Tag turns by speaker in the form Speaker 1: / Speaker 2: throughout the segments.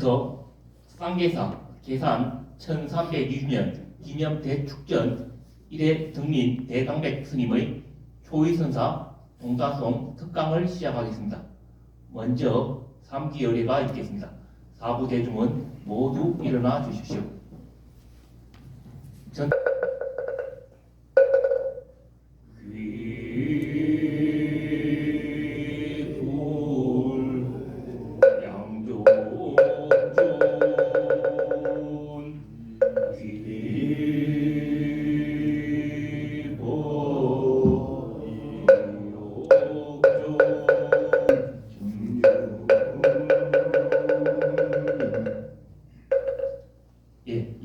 Speaker 1: 이어서 쌍계사 계산 1320년 기념 대축전 1회 등민 대강백 스님의 초의선사 동자송 특강을 시작하겠습니다. 먼저 3기 열애가 있겠습니다. 사부 대중은 모두 일어나 주십시오. 전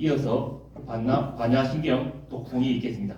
Speaker 1: 이어서 반야신경 독송이 있겠습니다.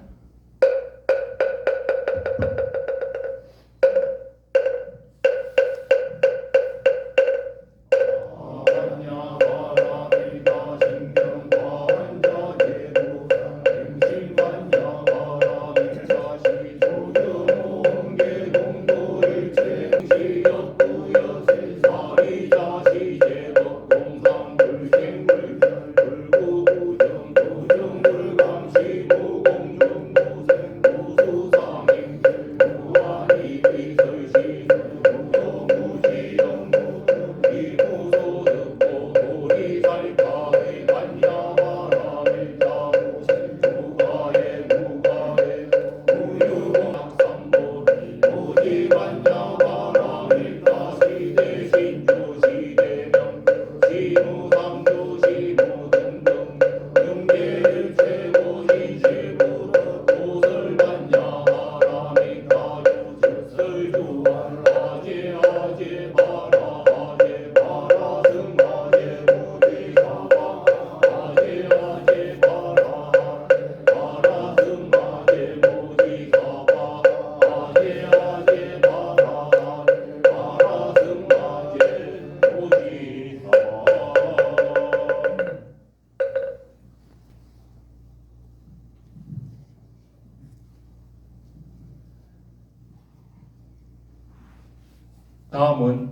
Speaker 1: 다음은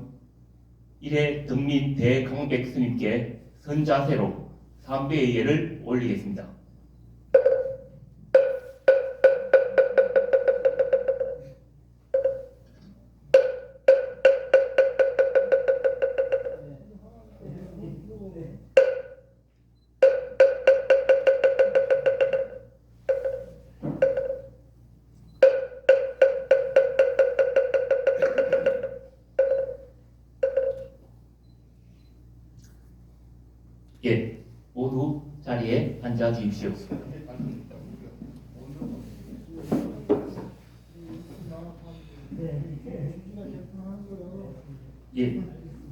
Speaker 1: 1회 등민 대강백 스님께 선자세로 3배의 예를 올리겠습니다. 모두 자리에 앉아 주십시오.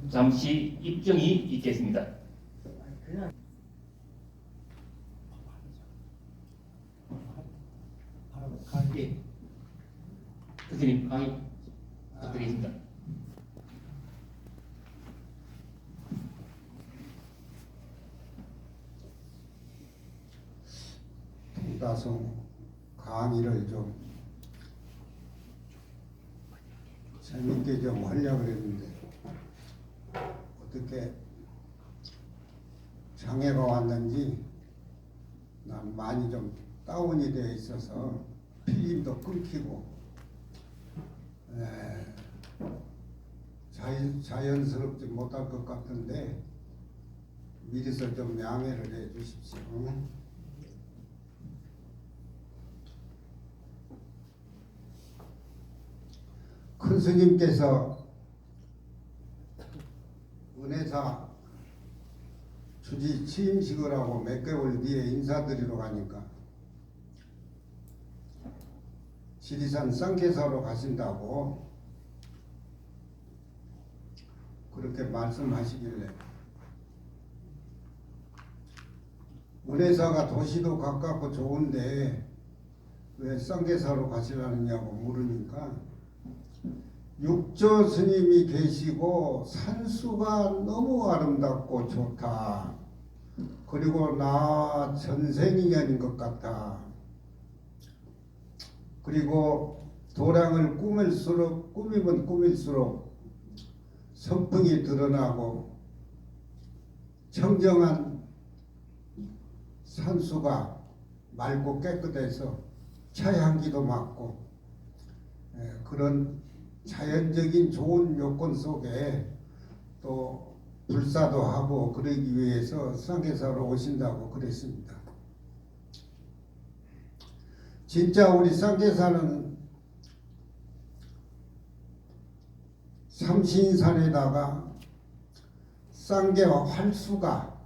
Speaker 1: 잠시 입증이 있겠습니다. 교수님 강의 부탁드리겠습니다.
Speaker 2: 동자송 강의를 좀 재밌게 좀 하려고 했는데 어떻게 장애가 왔는지 난 많이 좀 다운이 되어 있어서 필름도 끊기고 자연스럽지 못할 것 같은데 미리서 좀 양해를 해 주십시오. 큰 스님께서 은혜사 주지 취임식을 하고 몇 개월 뒤에 인사드리러 가니까 지리산 쌍계사로 가신다고 그렇게 말씀하시길래 은혜사가 도시도 가깝고 좋은데 왜 쌍계사로 가시라느냐고 물으니까 육조 스님이 계시고 산수가 너무 아름답고 좋다. 그리고 나 전생인연인 것 같아. 그리고 도량을 꾸미면 꾸밀수록 선풍이 드러나고 청정한 산수가 맑고 깨끗해서 차향기도 맡고 그런 자연적인 좋은 요건 속에 또 불사도 하고 그러기 위해서 쌍계사로 오신다고 그랬습니다. 진짜 우리 쌍계사는 삼신산에다가 쌍계와 활수가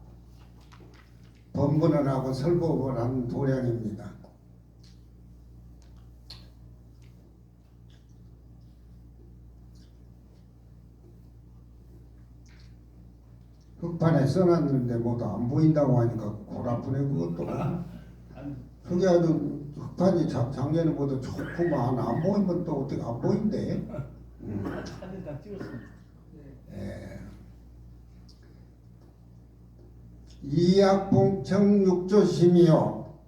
Speaker 2: 번번을 하고 설법을 하는 도량입니다. 흙판에 써놨는데 뭐도 안 보인다고 하니까 골아프네 그것도. 그게 아주 흙판이 작년에 보다 좋구만. 안 보이면 또 어떻게 안 보인대.
Speaker 3: 사진 다 찍었습니다.
Speaker 2: 이약봉청 육조심이요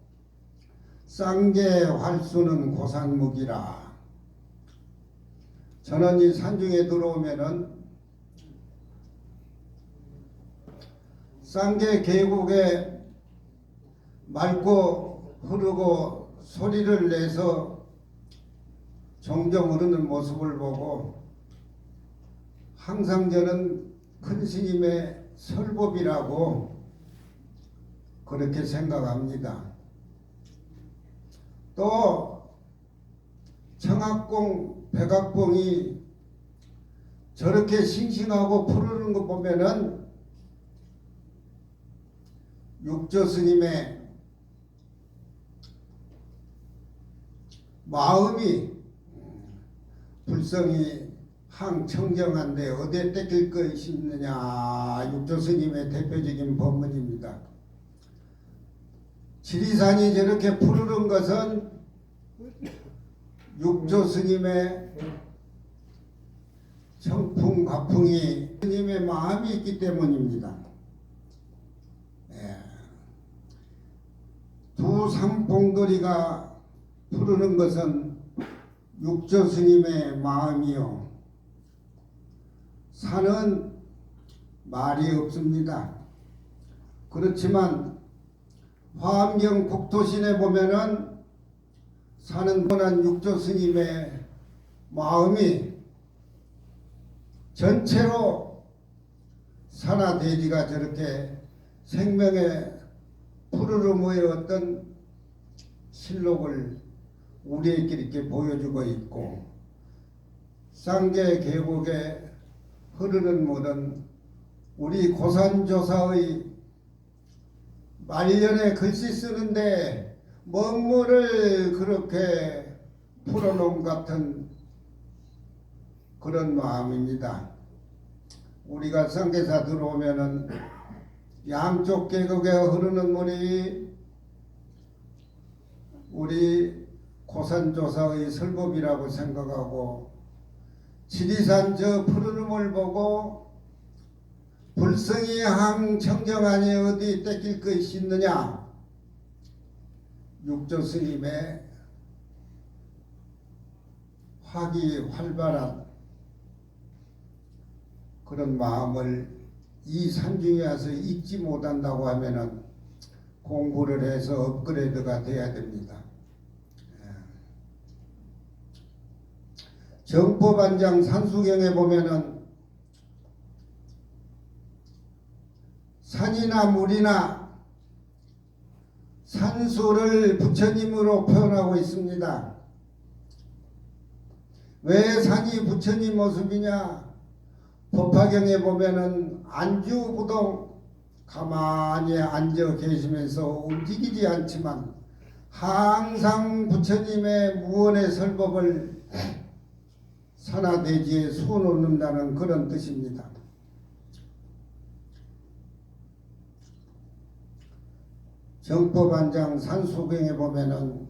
Speaker 2: 쌍계 활수는 고산묵이라. 저는 이 산중에 들어오면은 쌍계 계곡에 맑고 흐르고 소리를 내서 종종 흐르는 모습을 보고 항상 저는 큰 스님의 설법이라고 그렇게 생각합니다. 또 청학공, 백악봉이 저렇게 싱싱하고 푸르는 거 보면은 육조 스님의 마음이 불성이 항청정한데 어디에 떼길 것이 있느냐. 육조 스님의 대표적인 법문입니다. 지리산이 저렇게 푸르른 것은 육조 스님의 청풍 가풍이 스님의 마음이 있기 때문입니다. 두 상봉거리가 푸르는 것은 육조 스님의 마음이요. 산은 말이 없습니다. 그렇지만 화엄경 국토신에 보면은 산은 본한 육조 스님의 마음이 전체로 산하 대지가 저렇게 생명의 푸르름의 어떤 실록을 우리에게 이렇게 보여주고 있고, 쌍계 계곡에 흐르는 물은 우리 고산조사의 말년에 글씨 쓰는데 먼 물을 그렇게 풀어놓은 같은 그런 마음입니다. 우리가 쌍계사 들어오면은 양쪽 계곡에 흐르는 물이 우리 고산조사의 설법이라고 생각하고, 지리산 저 푸르름을 보고 불성이 항청정하니 어디 떼길 것이 있느냐. 육조 스님의 화기활발한 그런 마음을 이 산중에 와서 잊지 못한다고 하면은 공부를 해서 업그레이드가 돼야 됩니다. 정법안장 산수경에 보면은 산이나 물이나 산수를 부처님으로 표현하고 있습니다. 왜 산이 부처님 모습이냐? 법화경에 보면은 안주부동 가만히 앉아 계시면서 움직이지 않지만 항상 부처님의 무언의 설법을 산하대지에 수놓는다는 그런 뜻입니다. 정법안장 산수경에 보면은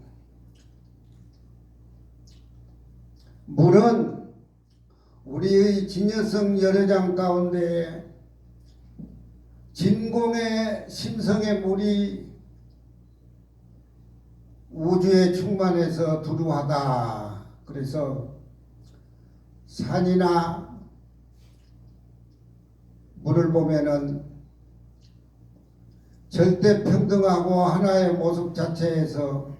Speaker 2: 물은 우리의 진여성 열애장 가운데 진공의 심성의 물이 우주에 충만해서 두루하다. 그래서 산이나 물을 보면은 절대 평등하고 하나의 모습 자체에서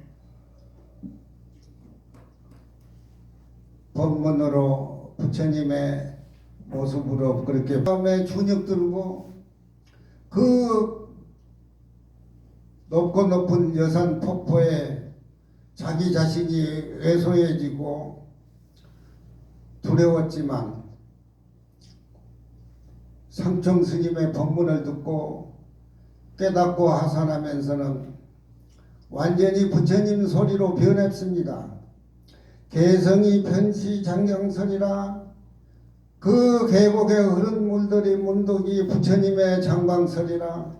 Speaker 2: 법문으로 부처님의 모습으로 그렇게 마음에 준역 들고 그 높고 높은 여산 폭포에 자기 자신이 왜소해지고 두려웠지만 상청 스님의 법문을 듣고 깨닫고 하산하면서는 완전히 부처님 소리로 변했습니다. 개성이 편시 장경설이라 그 계곡에 흐른 물들이 문득이 부처님의 장광설이라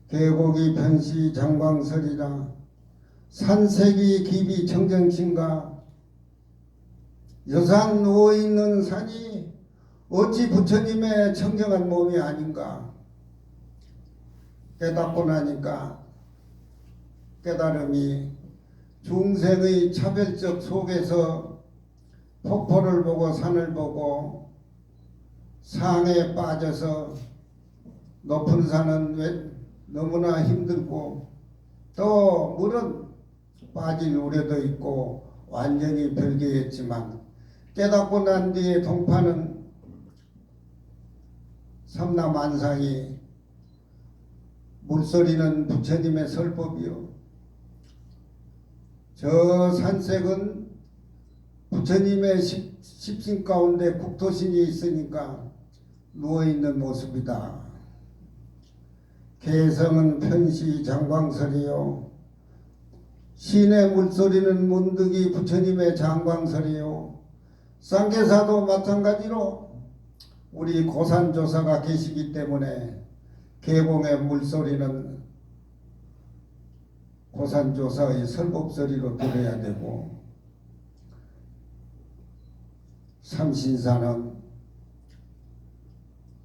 Speaker 2: 계곡이 편시 장광설이라 산색이 깊이 청정신가 여산 누워있는 산이 어찌 부처님의 청정한 몸이 아닌가 깨닫고 나니까 깨달음이 중생의 차별적 속에서 폭포를 보고 산을 보고 상에 빠져서 높은 산은 왜 너무나 힘들고 또 물은 빠질 우려도 있고 완전히 별개였지만 깨닫고 난 뒤에 동파는 삼라만상이 물소리는 부처님의 설법이요 저 산색은 부처님의 십신 가운데 국토신이 있으니까 누워있는 모습이다. 개성은 편시 장광설이요 신의 물소리는 문득이 부처님의 장광설이요 쌍계사도 마찬가지로 우리 고산조사가 계시기 때문에 계공의 물소리는 고산조사의 설법소리로 들어야 되고 삼신사는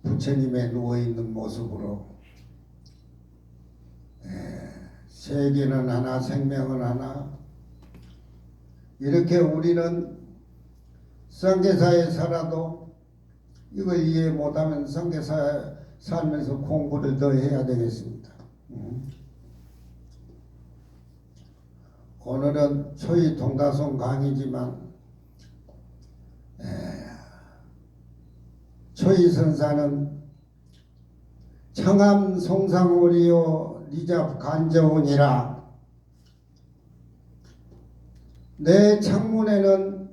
Speaker 2: 부처님의 누워있는 모습으로 세계는 하나 생명은 하나 이렇게 우리는 쌍계사에 살아도 이걸 이해 못하면 쌍계사에 살면서 공부를 더 해야 되겠습니다. 오늘은 초이 동다송 강의지만 초이 선사는 청암 송상오리요 리잡 간저운이라 내 창문에는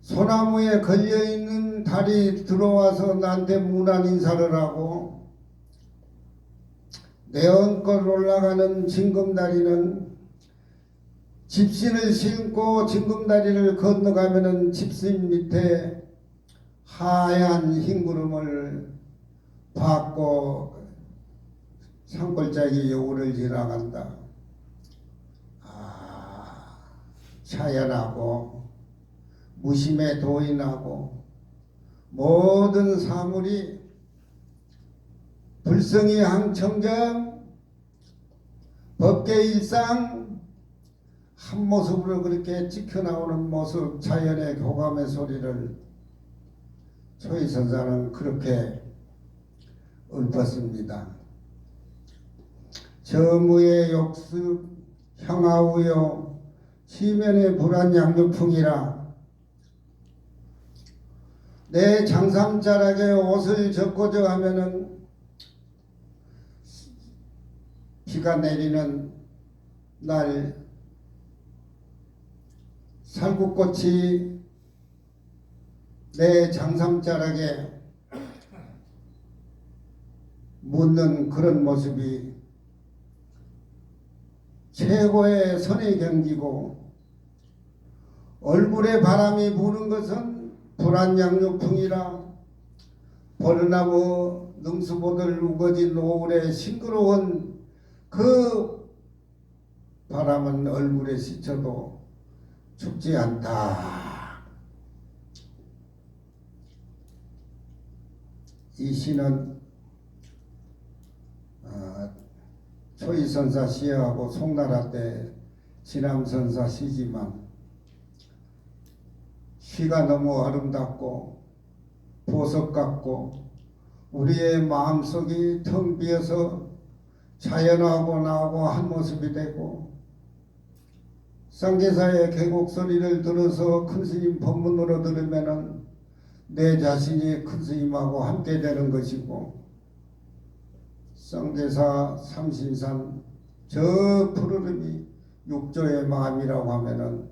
Speaker 2: 소나무에 걸려있는 달이 들어와서 나한테 문안 인사를 하고 내 언껏 올라가는 징검다리는 집신을 신고 징검다리를 건너가면은 집신 밑에 하얀 흰 구름을 받고 산골짜기 여우를 지나간다. 자연하고 무심에 도인하고 모든 사물이 불성이 항청정 법계 일상 한 모습으로 그렇게 찍혀 나오는 모습 자연의 교감의 소리를 초이 선사는 그렇게 읊었습니다. 저무의 욕습 향하우요 시면의 불안 양육풍이라 내 장삼자락에 옷을 젖고저 하면은 비가 내리는 날 살구꽃이 내 장삼자락에 묻는 그런 모습이 최고의 선의 경지고 얼굴에 바람이 부는 것은 불안양육풍이라 버르나무 능수보들 우거진 노을에 싱그러운 그 바람은 얼굴에 스쳐도 춥지 않다. 이 시는 초이선사 시하고 송나라 때 지남선사 시지만 시가 너무 아름답고 보석 같고 우리의 마음속이 텅 비어서 자연하고 나하고 한 모습이 되고 쌍계사의 계곡 소리를 들어서 큰 스님 법문으로 들으면은 내 자신이 큰 스님하고 함께 되는 것이고 쌍계사 삼신산 저 푸르름이 육조의 마음이라고 하면은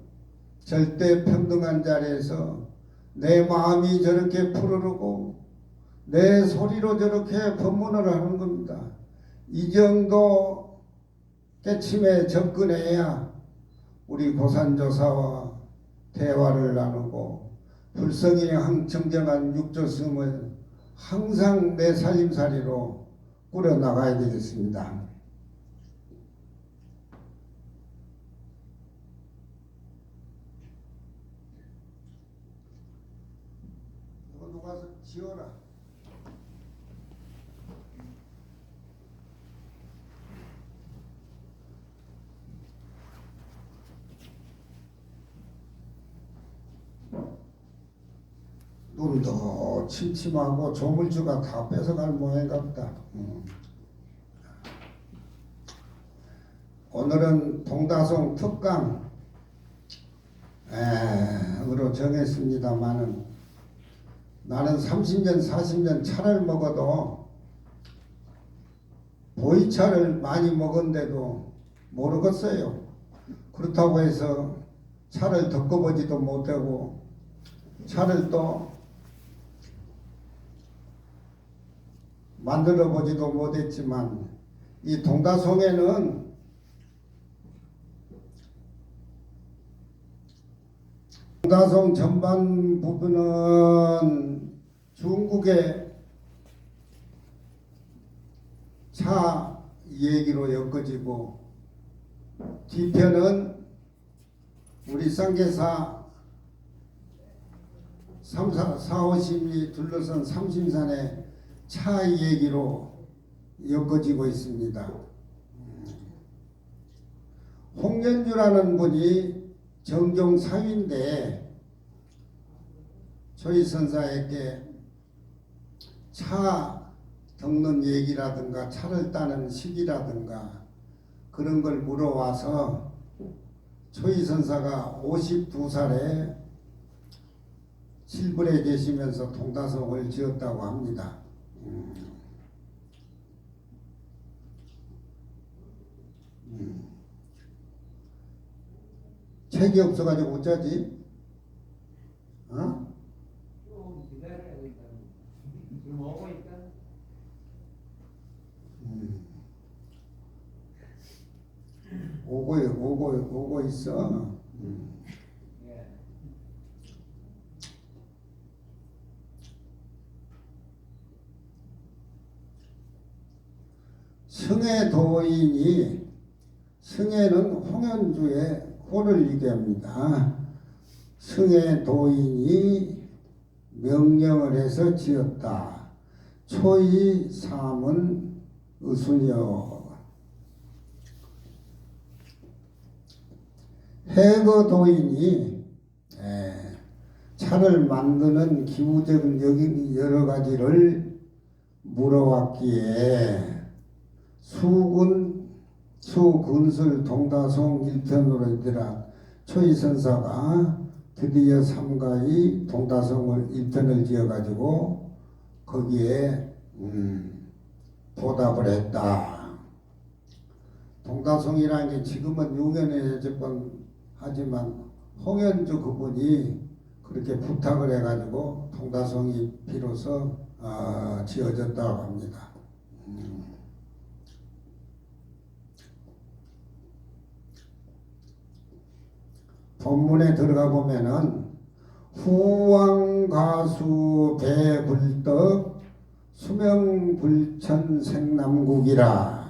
Speaker 2: 절대 평등한 자리에서 내 마음이 저렇게 푸르르고 내 소리로 저렇게 법문을 하는 겁니다. 이 정도 깨침에 접근해야 우리 고산조사와 대화를 나누고 불성이 정정한 육조스님을 항상 내 살림살이로 꾸려나가야 되겠습니다. 이거 누가 지어라. 눈도 침침하고 조물주가 다 뺏어갈 모양인가 보다. 오늘은 동다송 특강 으로 정했습니다마는 나는 30년 40년 차를 먹어도 보이차를 많이 먹은데도 모르겠어요. 그렇다고 해서 차를 덮어보지도 못하고 차를 또 만들어 보지도 못했지만 이 동다송에는 동다송 전반 부분은 중국의 차 얘기로 엮어지고 뒤편은 우리 쌍계사 4,50이 둘러선 삼신산의 차 얘기로 엮어지고 있습니다. 홍련주라는 분이 정종 사위인데 조이선사에게 차 덮는 얘기라든가 차를 따는 시기라든가 그런 걸 물어와서 조이선사가 52살에 칠불에 계시면서 동다송을 지었다고 합니다. 책이 없어가지고 어쩌지? 어?
Speaker 3: 좀 기다려야 된다. 지금 오고 있다.
Speaker 2: 오고 있어.
Speaker 3: 예.
Speaker 2: 승혜 도인이 승혜는 홍현주의 호를 얘기합니다. 승혜 도인이 명령을 해서 지었다. 초이 삼은 의순여. 해거 도인이 차를 만드는 기구적인 여러 가지를 물어왔기에 수근술 동다송 1편으로 있더라. 초이선사가 드디어 삼가의 동다송을 1편을 지어가지고 거기에 보답을 했다. 동다송이라는 게 지금은 용연에 접근 하지만 홍현주 그분이 그렇게 부탁을 해가지고 동다송이 비로소 지어졌다고 합니다. 본문에 들어가 보면은 후왕가수 배불떡 수명불천 생남국이라.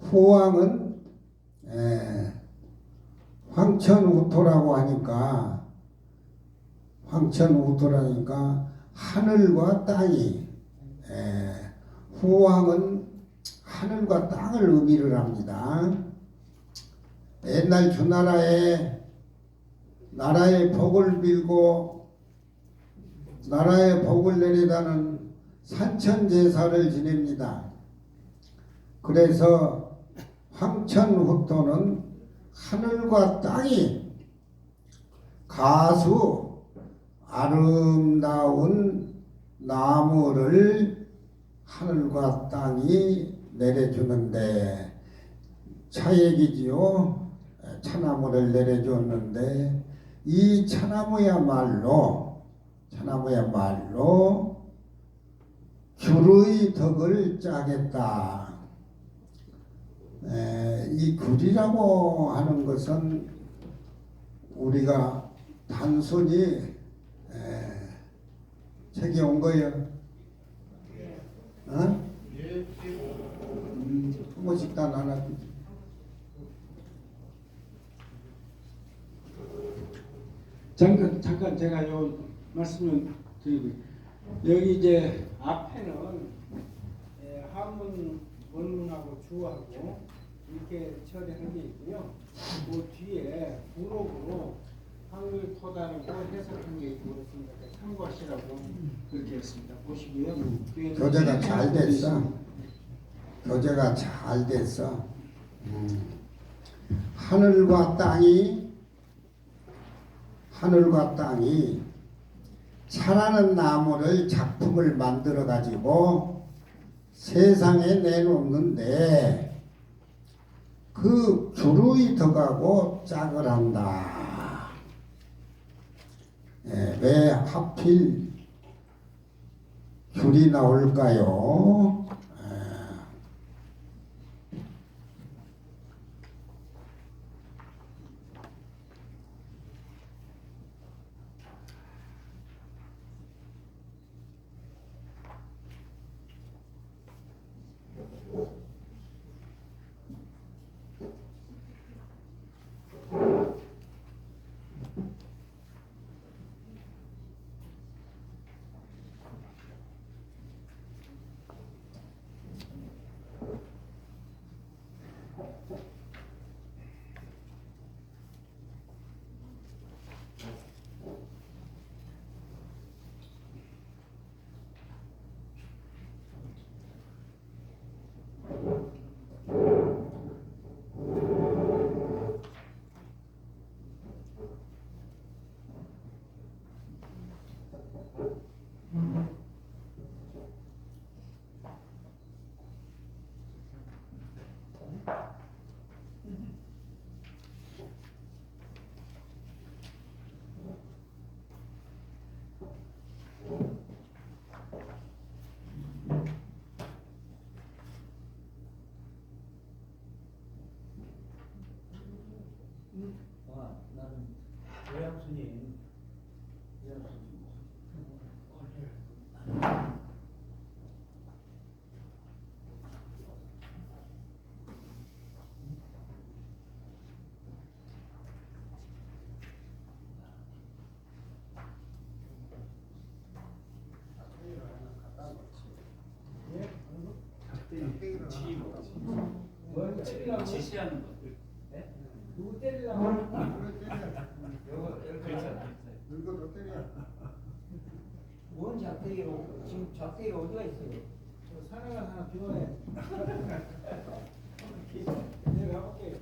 Speaker 2: 후왕은 황천우토라고 하니까 하늘과 땅이 후왕은 하늘과 땅을 의미를 합니다. 옛날 주나라에 나라의 복을 빌고 나라에 복을 내리다는 산천 제사를 지냅니다. 그래서 황천후토는 하늘과 땅이 가수 아름다운 나무를 하늘과 땅이 내려주는데 차액이지요. 차나무를 내려줬는데 이 차나무야말로 귤의 덕을 짜겠다. 이 귤이라고 하는 것은 우리가 단순히 책이 온 거예요. 어? 한 번씩 다 나눠주지.
Speaker 4: 잠깐 제가 요 말씀을 드리고 여기 이제 앞에는 한문 원문하고 주하고 이렇게 처리한 게 있고요. 그 뒤에 부록으로 한글 토단으로 해석한 게 있고 그렇습니다. 참고하시라고 그렇게 했습니다. 보시고요.
Speaker 2: 교재가 잘 됐어. 교재가 잘 됐어. 하늘과 땅이 차라는 나무를 작품을 만들어 가지고 세상에 내놓는데 그 귤의 덕하고 짝을 한다. 왜 하필 귤이 나올까요?
Speaker 3: 나는 요양순이 뭘 때리려고?
Speaker 1: 지시하는 거.
Speaker 3: 누구 때리려고?
Speaker 2: 이걸로 때려.
Speaker 3: 뭔 작대기로? 지금 작대기가 어디가 있어요?
Speaker 4: 저 산에가 하나 비워내. 내가 가볼게요.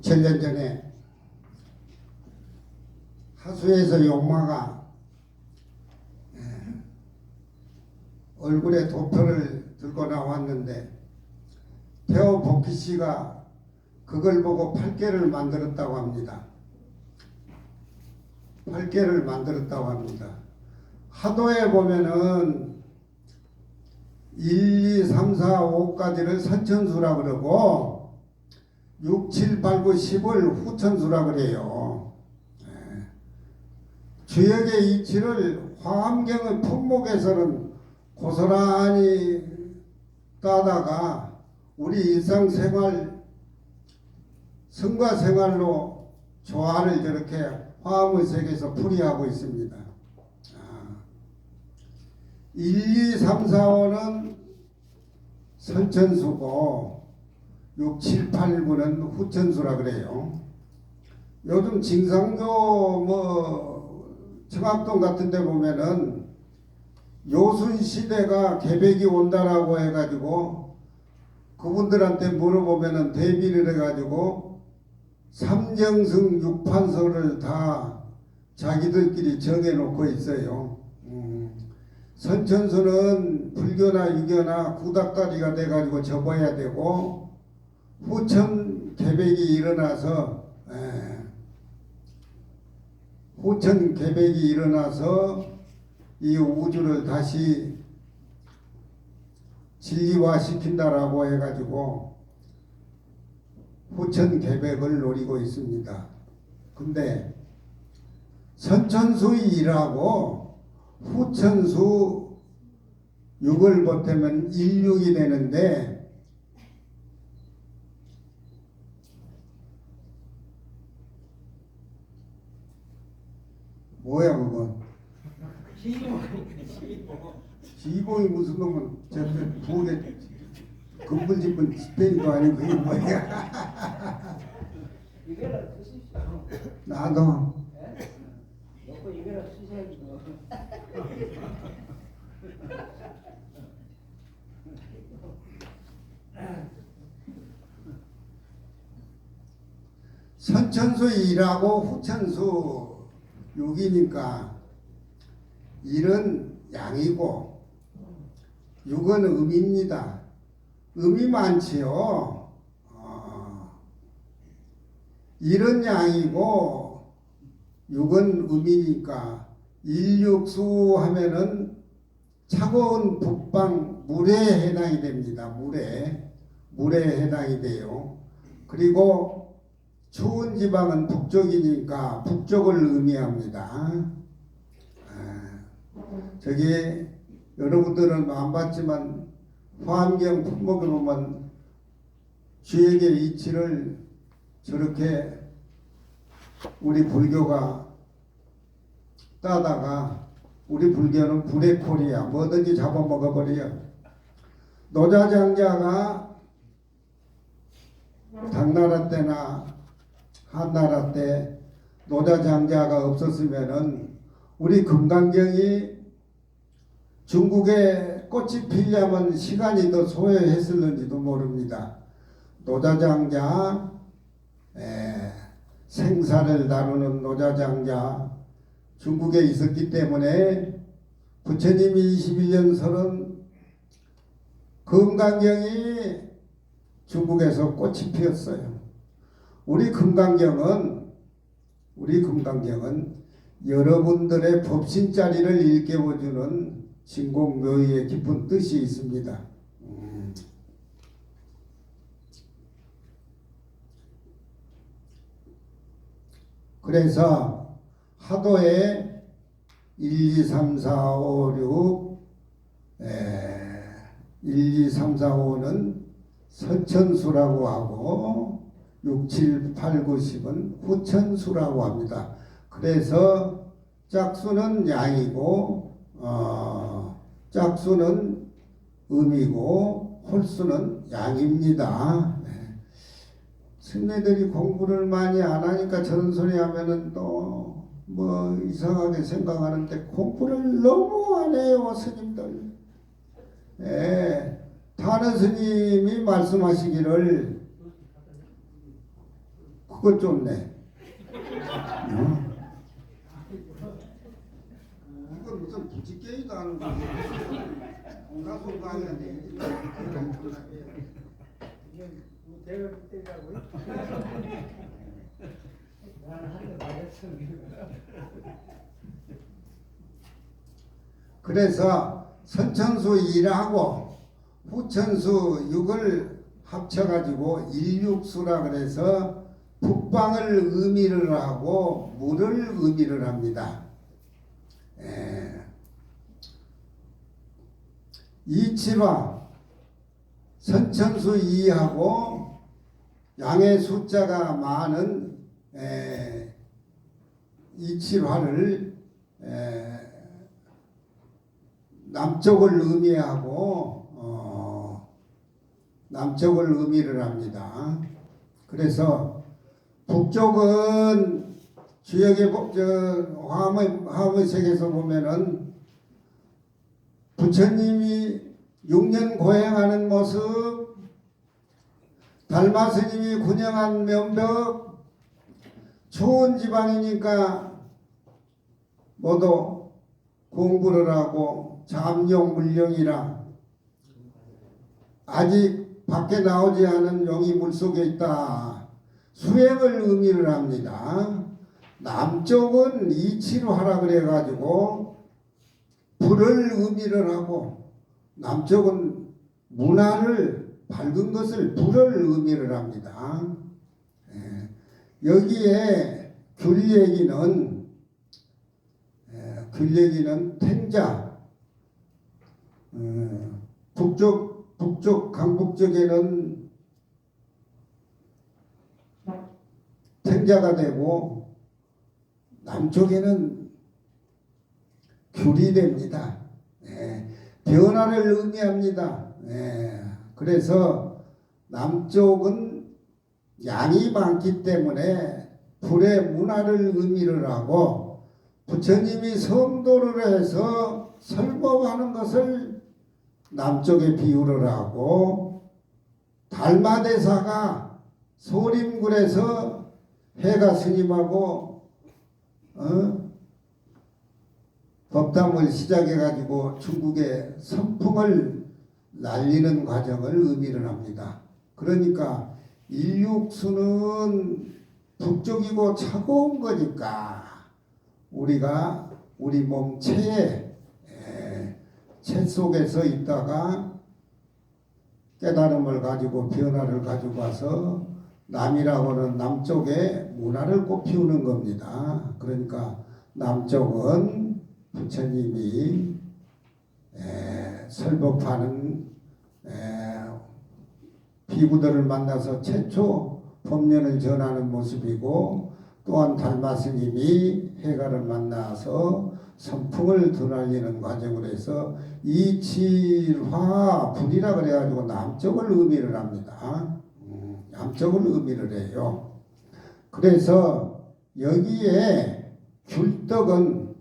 Speaker 2: 7년 전에 하수에서 용마가 얼굴에 도표를 들고 나왔는데 태호 복희 씨가 그걸 보고 8개를 만들었다고 합니다. 8개를 만들었다고 합니다. 하도에 보면은 1, 2, 3, 4, 5까지를 선천수라 그러고 6, 7, 8, 9, 10을 후천수라 그래요. 주역의 이치를 화엄경의 품목에서는 고스란히 따다가 우리 일상생활 성과 생활로 조화를 저렇게 화엄의 세계에서 풀이하고 있습니다. 1, 2, 3, 4, 5는 선천수고 6, 7, 8, 9는 후천수라 그래요. 요즘 징상교 청학동 같은 데 보면은 요순시대가 계백이 온다라고 해가지고 그분들한테 물어보면은 대비를 해가지고 삼정승 6판서를 다 자기들끼리 정해놓고 있어요. 선천수는 불교나 유교나 구닥다리가 돼가지고 접어야 되고 후천 계백이 일어나서 이 우주를 다시 진리화시킨다라고 해가지고 후천 계백을 노리고 있습니다. 근데 선천수 2라고 후천수 6을 보태면 16이 되는데 뭐야 그건? 지봉이 무슨 놈은 저 부엌에 금분 집은 스페인도 아니고 그게 뭐야?
Speaker 3: 이거라 쓰십시오.
Speaker 2: 나도
Speaker 3: 놓고 이거라 쓰셔야지.
Speaker 2: 선천수 2라고 후천수 6이니까 1은 양이고 6은 음입니다. 음이 많지요. 1은 양이고 6은 음이니까 일육수 하면은 차가운 북방 물에 해당이 됩니다. 물에 해당이 돼요. 그리고 추운 지방은 북쪽이니까 북쪽을 의미합니다. 저기 여러분들은 안 봤지만 화엄경 품목에 보면 주역의 이치를 저렇게 우리 불교가 따다가 우리 불교는 불의콜이야. 뭐든지 잡아먹어버려. 노자장자가 당나라 때나 한나라 때 노자장자가 없었으면은 우리 금강경이 중국에 꽃이 피려면 시간이 더 소요했을는지도 모릅니다. 노자장자, 생사를 다루는 노자장자 중국에 있었기 때문에 부처님이 21년 설은 금강경이 중국에서 꽃이 피었어요. 우리 금강경은 여러분들의 법신자리를 일깨워주는 진공묘의의 깊은 뜻이 있습니다. 그래서 하도에 1, 2, 3, 4, 5, 6 1, 2, 3, 4, 5는 선천수라고 하고 6, 7, 8, 9, 10은 후천수라고 합니다. 그래서 짝수는 양이고 짝수는 음이고 홀수는 양입니다. 스님들이 공부를 많이 안 하니까 저런 소리 하면은 또 뭐 이상하게 생각하는데 공부를 너무 안 해요 스님들. 다른 스님이 말씀하시기를 그거 좋네. 어? 이건 무슨 부지게임도 하는 거지. 가수가 하는데.
Speaker 4: 이게 뭐 대가 때라고요?
Speaker 3: 나는 한대 맞았어.
Speaker 2: 그래서 선천수 1하고 후천수 6을 합쳐가지고 일육수라 그래서 북방을 의미를 하고 물을 의미를 합니다. 이칠화 선천수 2하고 양의 숫자가 많은 이칠화를 남쪽을 의미하고 남쪽을 의미를 합니다. 그래서 북쪽은 주역의 화엄의색에서 보면은 부처님이 6년 고행하는 모습, 달마 스님이 군영한 면벽, 추운 지방이니까 모두 공부를 하고 잠용 물령이라 아직 밖에 나오지 않은 용이 물속에 있다. 수행을 의미를 합니다. 남쪽은 이치로하라 그래가지고 불을 의미를 하고 남쪽은 문화를 밝은 것을 불을 의미를 합니다. 여기에 귤 얘기는 탱자, 북쪽 강북쪽에는 탱자가 되고 남쪽에는 귤이 됩니다. 변화를 의미합니다. 그래서 남쪽은 양이 많기 때문에 불의 문화를 의미를 하고 부처님이 성도를 해서 설법하는 것을 남쪽에 비유를 하고 달마대사가 소림굴에서 해가 스님하고 법담을 시작해가지고 중국의 선풍을 날리는 과정을 의미를 합니다. 그러니까 일육수는 북쪽이고 차가운 거니까 우리가 우리 몸 체에 체 속에서 있다가 깨달음을 가지고 변화를 가지고 와서 남이라고는 남쪽에 문화를 꽃피우는 겁니다. 그러니까 남쪽은 부처님이 설법하는 비구들을 만나서 최초 법년을 전하는 모습이고 또한 달마 스님이 해가를 만나서 선풍을 드날리는 과정으로 해서 이칠화 불이라 그래가지고 남쪽을 의미를 합니다. 남쪽을 의미를 해요. 그래서 여기에 귤떡은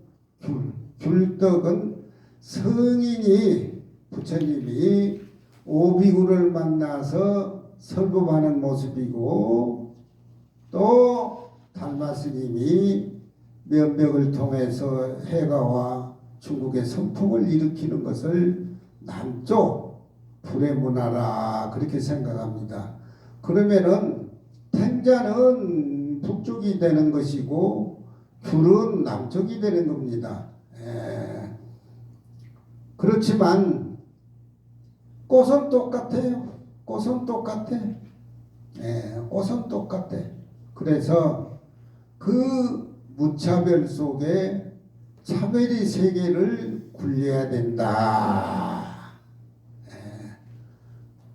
Speaker 2: 성인이 부처님이 오비구를 만나서 설법하는 모습이고 또 달마 스님이 면벽을 통해서 해가와 중국의 선풍을 일으키는 것을 남쪽 불의 문화라 그렇게 생각합니다. 그러면은 탱자는 북쪽이 되는 것이고 귤은 남쪽이 되는 겁니다. 그렇지만 꽃은 똑같아요. 꽃은 똑같아. 꽃은 똑같아. 그래서 그 무차별 속에 차별이 세계를 굴려야 된다.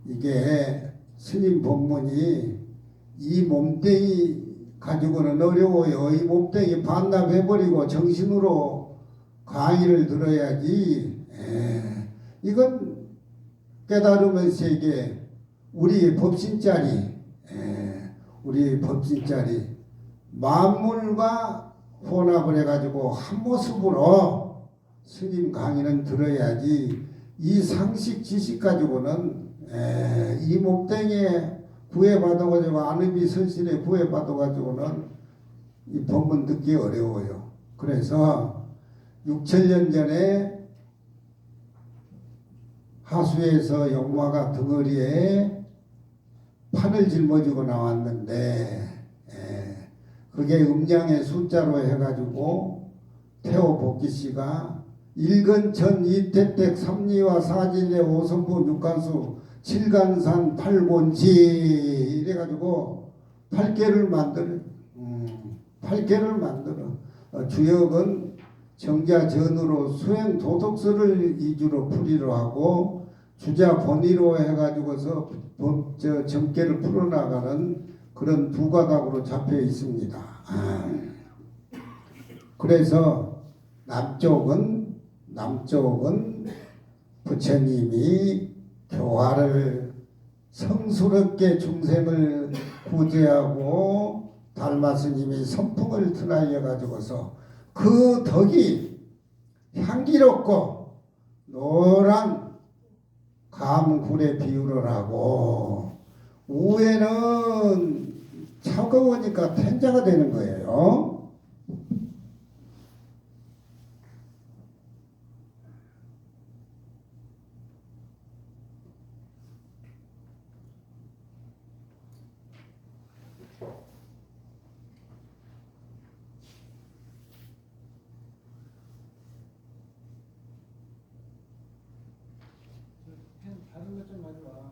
Speaker 2: 이게 스님 법문이 이 몸뚱이 가지고는 어려워요. 이 몸뚱이 반납해버리고 정신으로 강의를 들어야지. 이건 깨달음의 세계, 우리의 법신짜리, 우리의 법신짜리 만물과 혼합을 해가지고 한 모습으로 스님 강의는 들어야지 이 상식 지식 가지고는 이 몸뚱이에 구애받아가지고 안음이 선신에 구애받아가지고는 이 법문 듣기 어려워요. 그래서 6,000년 전에 하수에서 용마가 덩어리에 판을 짊어지고 나왔는데 그게 음양의 숫자로 해가지고 태호 복기 씨가 일근천 이태택 삼리와 사진례 오선부 육간수 칠간산 팔곤지 이래가지고 8개를 만들어 8개를 만들어 주역은 정자전으로 수행 도덕서를 이주로 풀이로 하고 주자 본의로 해가지고서 정계를 풀어나가는 그런 두 가닥으로 잡혀 있습니다. 그래서 남쪽은 부처님이 교화를 성스럽게 중생을 구제하고 달마스님이 선풍을 드날려 가지고서 그 덕이 향기롭고 노란 감굴에 비유를 하고 우에는 차가우니까 텐자가 되는 거예요.
Speaker 4: 펜 다른 것 좀 가져와.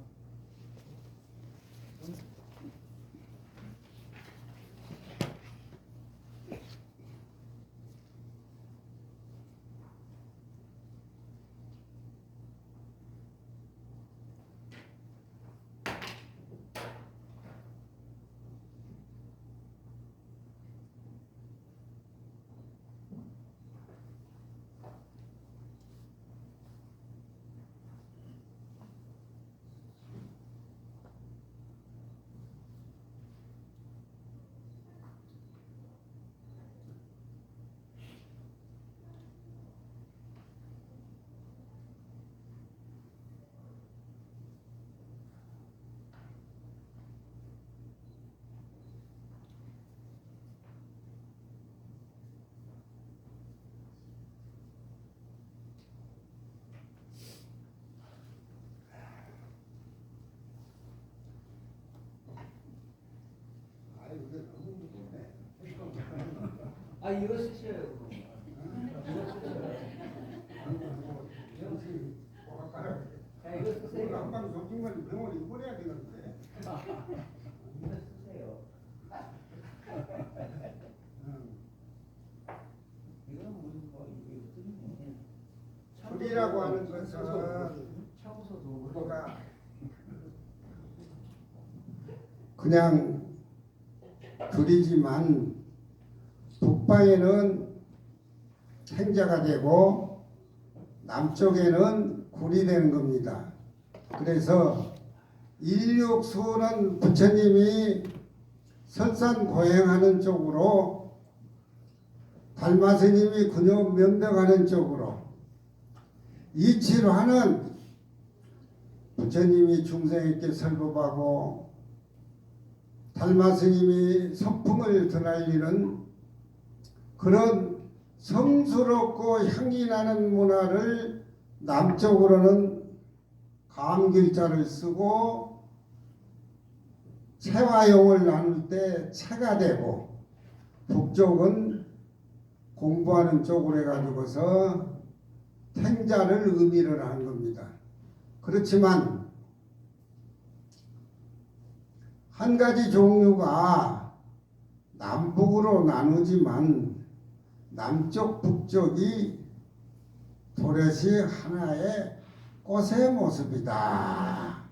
Speaker 4: 아 이거 쓰셔요. 이거 쓰셔요. 야 이거 쓰세요.
Speaker 2: 한방 정신만 병원에 입원해야 되는데.
Speaker 4: 이거 쓰세요. 이거는 무슨 뭐 이게 무슨
Speaker 2: 불이라고 하는 것은
Speaker 4: 차고서도
Speaker 2: 뭐가 그냥 둘이지만 북방에는 행자가 되고 남쪽에는 굴이 되는 겁니다. 그래서 일육수는 부처님이 설산 고행하는 쪽으로 달마스님이 근육 면덕하는 쪽으로 이치로하는 부처님이 중생에게 설법하고 달마스님이 선풍을 드날리는 그런 성스럽고 향기 나는 문화를 남쪽으로는 감길자를 쓰고 체화용을 나눌 때 체가 되고 북쪽은 공부하는 쪽으로 해가지고서 탱자를 의미를 하는 겁니다. 그렇지만 한 가지 종류가 남북으로 나누지만 남쪽 북쪽이 도렛이 하나의 꽃의 모습이다.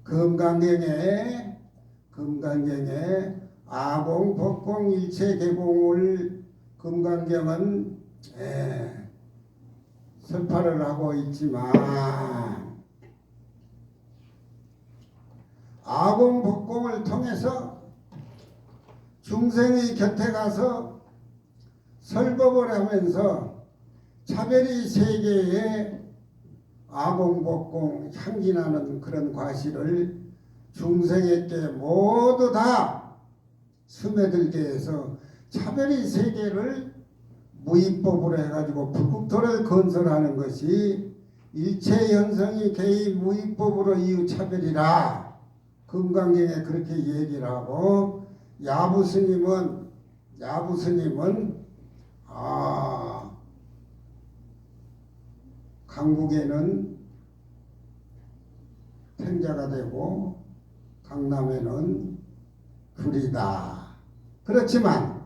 Speaker 2: 금강경에 아공 법공 일체 개공을 금강경은 설파를 하고 있지만 아공 법공을 통해서 중생의 곁에 가서 설법을 하면서 차별의 세계에 아공 법공 향기 나는 그런 과실을 중생에게 모두 다 스며들게 해서 차별이 세계를 무위법으로 해가지고 불국토를 건설하는 것이 일체 현성이 개의 무위법으로 이유차별이라 금강경에 그렇게 얘기를 하고 야부스님은 강북에는 탱자가 되고 강남에는 귤이다. 그렇지만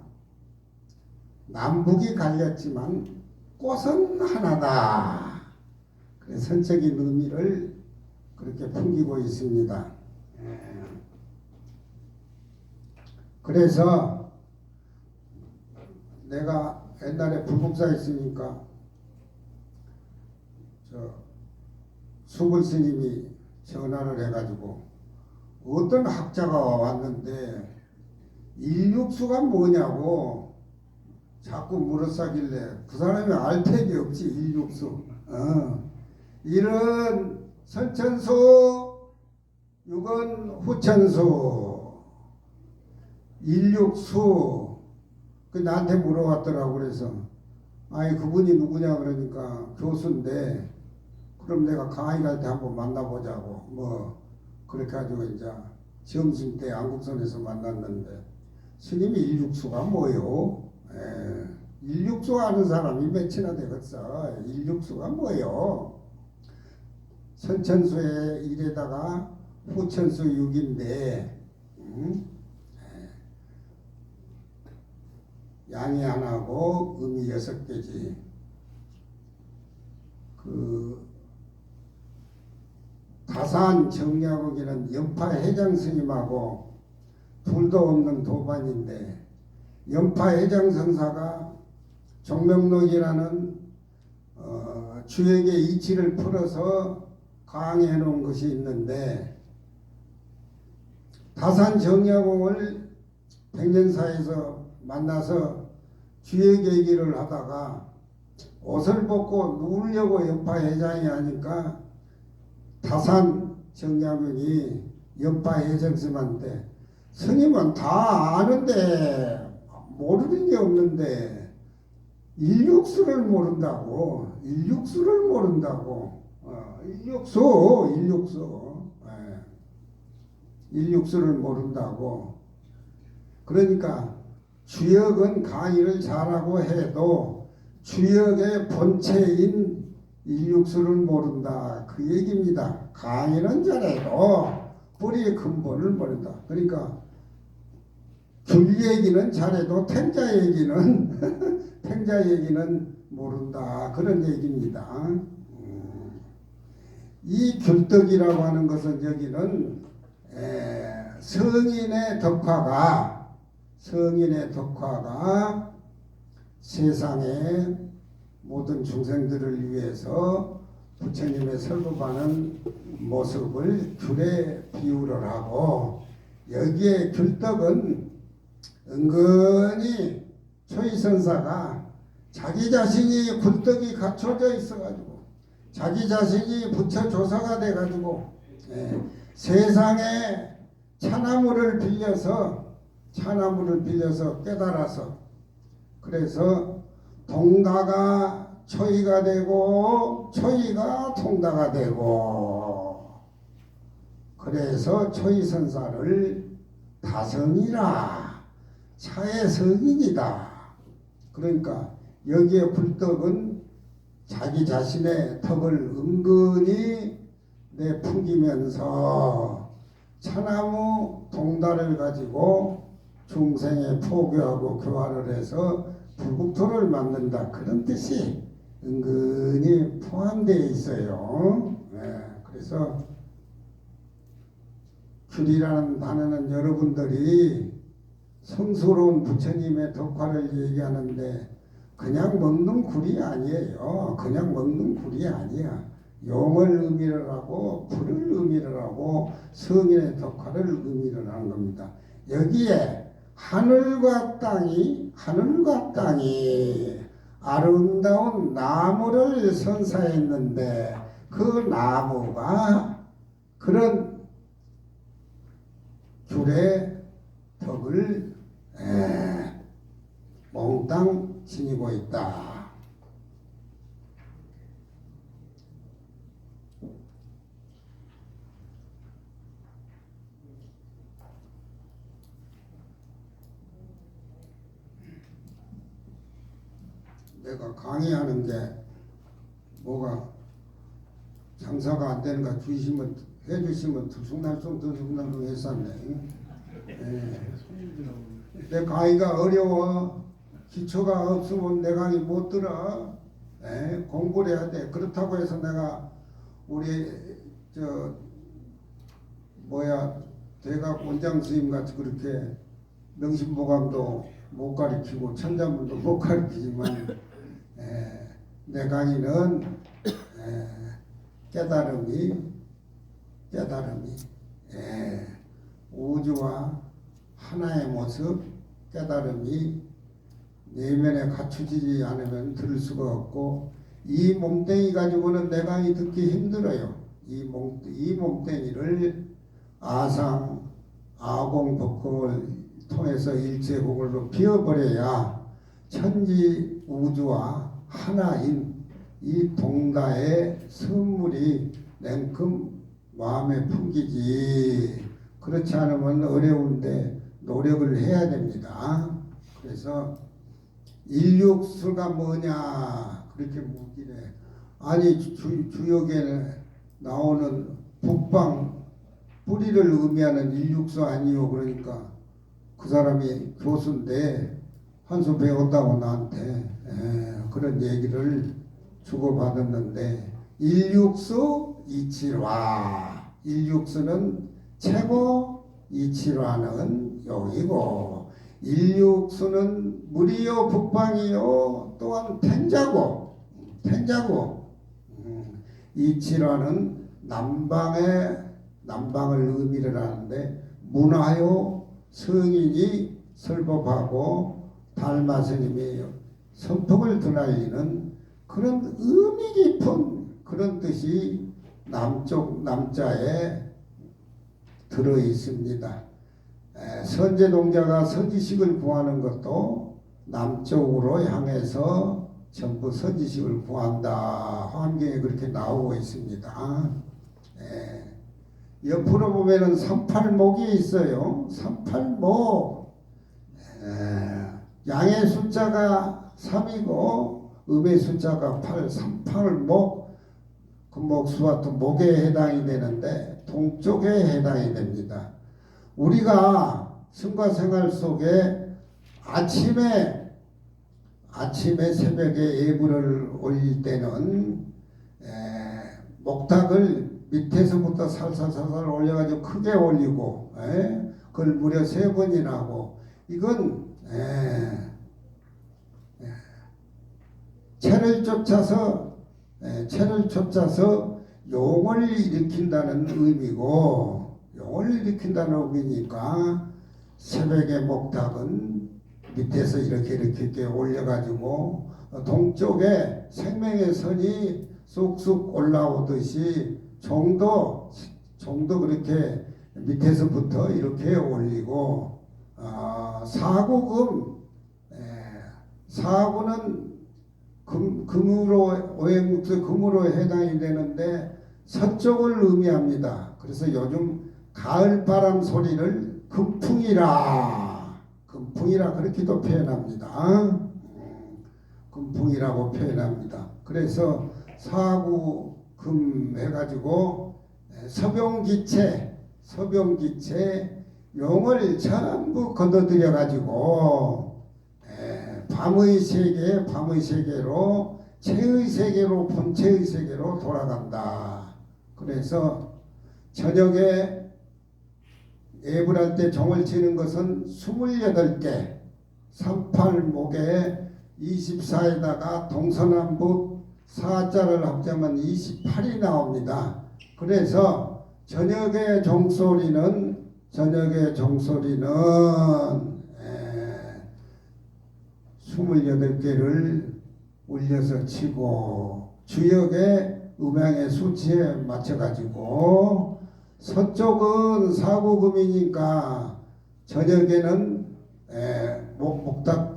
Speaker 2: 남북이 갈렸지만 꽃은 하나다. 그래서 선적인 의미를 그렇게 풍기고 있습니다. 그래서 내가 옛날에 불국사 있으니까 수불 스님이 전화를 해가지고 어떤 학자가 왔는데 일육수가 뭐냐고 자꾸 물어싸길래 그 사람이 알 택이 없지. 일육수 이런 선천수 육은 후천수 일육수 그 나한테 물어봤더라고. 그래서 아니 그분이 누구냐 그러니까 교수인데 그럼 내가 강의 갈 때 한번 만나보자고 뭐 그렇게 가지고 이제 점심 때 안국선에서 만났는데 스님이 일육수가 뭐요? 일육수 아는 사람이 몇이나 되겠어. 일육수가 뭐요? 선천수의 1에다가 후천수 6인데 양이 하나고 음이 6개지. 그 다산 정약옥이는 연파 회장 스님하고 둘도 없는 도반인데 연파 회장 선사가 종명록이라는 주역의 이치를 풀어서 강의해 놓은 것이 있는데 다산 정약옥을 백년사에서 만나서 주역 얘기를 하다가 옷을 벗고 누우려고 연파 회장이 하니까 다산 정약용이 연파 회장스님한테 스님은 다 아는데 모르는 게 없는데 일육수를 모른다고. 일육수를 모른다고. 그러니까 주역은 강의를 잘하고 해도 주역의 본체인 일육수를 모른다. 그 얘기입니다. 강의는 잘해도 뿌리의 근본을 모른다. 그러니까 귤 얘기는 잘해도 탱자 얘기는 모른다. 그런 얘기입니다. 이 귤떡이라고 하는 것은 여기는 성인의 덕화가 세상의 모든 중생들을 위해서 부처님의 설법하는 모습을 귤에 비유를 하고 여기에 귤떡은 은근히 초이선사가 자기 자신이 굴떡이 갖춰져 있어가지고 자기 자신이 부처 조사가 돼가지고 세상에 차나무를 빌려서 깨달아서 그래서 동다가 초이가 되고 초이가 통다가 되고 그래서 초이선사를 다성이라 차의 성인이다. 그러니까 여기에 굴떡은 자기 자신의 덕을 은근히 내풍기면서 차나무 동달을 가지고 중생에 포교하고 교화를 해서 불국토를 만든다. 그런 뜻이 은근히 포함되어 있어요. 그래서 귤이라는 단어는 여러분들이 성스러운 부처님의 덕화를 얘기하는데 그냥 먹는 굴이 아니에요. 그냥 먹는 굴이 아니야. 용을 의미를 하고 불을 의미를 하고 성인의 덕화를 의미를 하는 겁니다. 여기에 하늘과 땅이 아름다운 나무를 선사했는데 그 나무가 그런 귤의 덕을 몽땅 지니고 있다. 내가 강의하는 게 뭐가 장사가 안 되는 거 주시면 해주시면 들쑥날쑥 했었네. 내 강의가 어려워. 기초가 없으면 내 강의 못 들어. 공부를 해야 돼. 그렇다고 해서 내가 우리 대각 원장 스님 같이 그렇게 명심보감도 못 가르치고 천자문도 못 가르치지만 내 강의는 깨달음이 우주와 하나의 모습 깨달음이 내면에 갖추지 않으면 들을 수가 없고 이 몸뚱이 가지고는 내 강의 듣기 힘들어요. 이 몸뚱이를 아상 아공법공을 통해서 일체공을로 비워버려야 천지 우주와 하나인 이 동다의 선물이 냉큼 마음에 풍기지. 그렇지 않으면 어려운데 노력을 해야 됩니다. 그래서 일육수가 뭐냐 그렇게 묻기래. 아니 주역에 나오는 북방 뿌리를 의미하는 일육수 아니요. 그러니까 그 사람이 교수인데 한 수 배웠다고 나한테 그런 얘기를 주고받았는데 일육수 이치화. 일육수는 최고, 이치화는 용이고 일육수는 물이요 북방이요 또한 텐자고 이치화는 남방을 의미를 하는데 문화요 성인이 설법하고 달마 스님이 선풍을 드날리는 그런 의미 깊은 그런 뜻이 남쪽 남자에 들어 있습니다. 선제동자가 선지식을 구하는 것도 남쪽으로 향해서 전부 선지식을 구한다. 환경에 그렇게 나오고 있습니다. 옆으로 보면은 38목이 있어요. 38목. 양의 숫자가 3이고 음의 숫자가 8, 38목. 그 목수와 또 목에 해당이 되는데 동쪽에 해당이 됩니다. 우리가 생과 생활 속에 아침에 새벽에 예불을 올릴 때는 목탁을 밑에서부터 살살살살 올려가지고 크게 올리고 그걸 무려 3번이나 하고 이건 채를 쫓아서 용을 일으킨다는 의미고 용을 일으킨다는 의미니까 새벽에 목탁은 밑에서 이렇게 올려가지고 동쪽에 생명의 선이 쑥쑥 올라오듯이 종도 그렇게 밑에서부터 이렇게 올리고 사구는 금으로 오행목수 금으로 해당이 되는데 서쪽을 의미합니다. 그래서 요즘 가을바람 소리를 금풍이라 그렇게도 표현합니다. 금풍이라고 표현합니다. 그래서 사구금 해가지고 서병기체 용을 전부 걷어들여 가지고 밤의 세계로 체의 세계로 본체의 세계로 돌아간다. 그래서 저녁에 예불할 때 종을 치는 것은 28개 38목에 24에다가 동서남북 4자를 합하면 28이 나옵니다. 그래서 저녁의 종소리는 28개를 울려서 치고 주역의 음향의 수치에 맞춰가지고 서쪽은 사고금이니까 저녁에는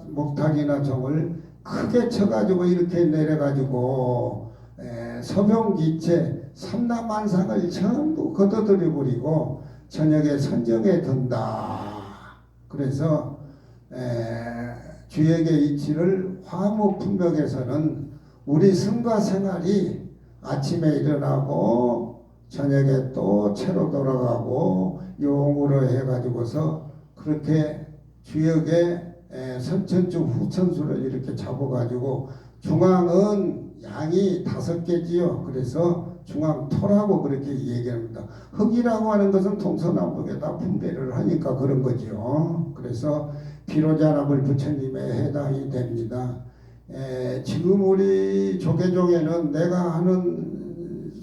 Speaker 2: 목탁이나 종을 크게 쳐가지고 이렇게 내려가지고 서병기체 삼라만상을 전부 걷어들여 버리고 저녁에 선정에 든다. 그래서 주역의 이치를 화무품벽에서는 우리 승가 생활이 아침에 일어나고 저녁에 또 채로 돌아가고 용으로 해가지고서 그렇게 주역의 선천주 후천수를 이렇게 잡아가지고 중앙은 양이 5개지요. 그래서 중앙토라고 그렇게 얘기합니다. 흑이라고 하는 것은 동서남북에 다 분배를 하니까 그런 거죠. 그래서 비로자납을 부처님에 해당이 됩니다. 지금 우리 조계종에는 내가 하는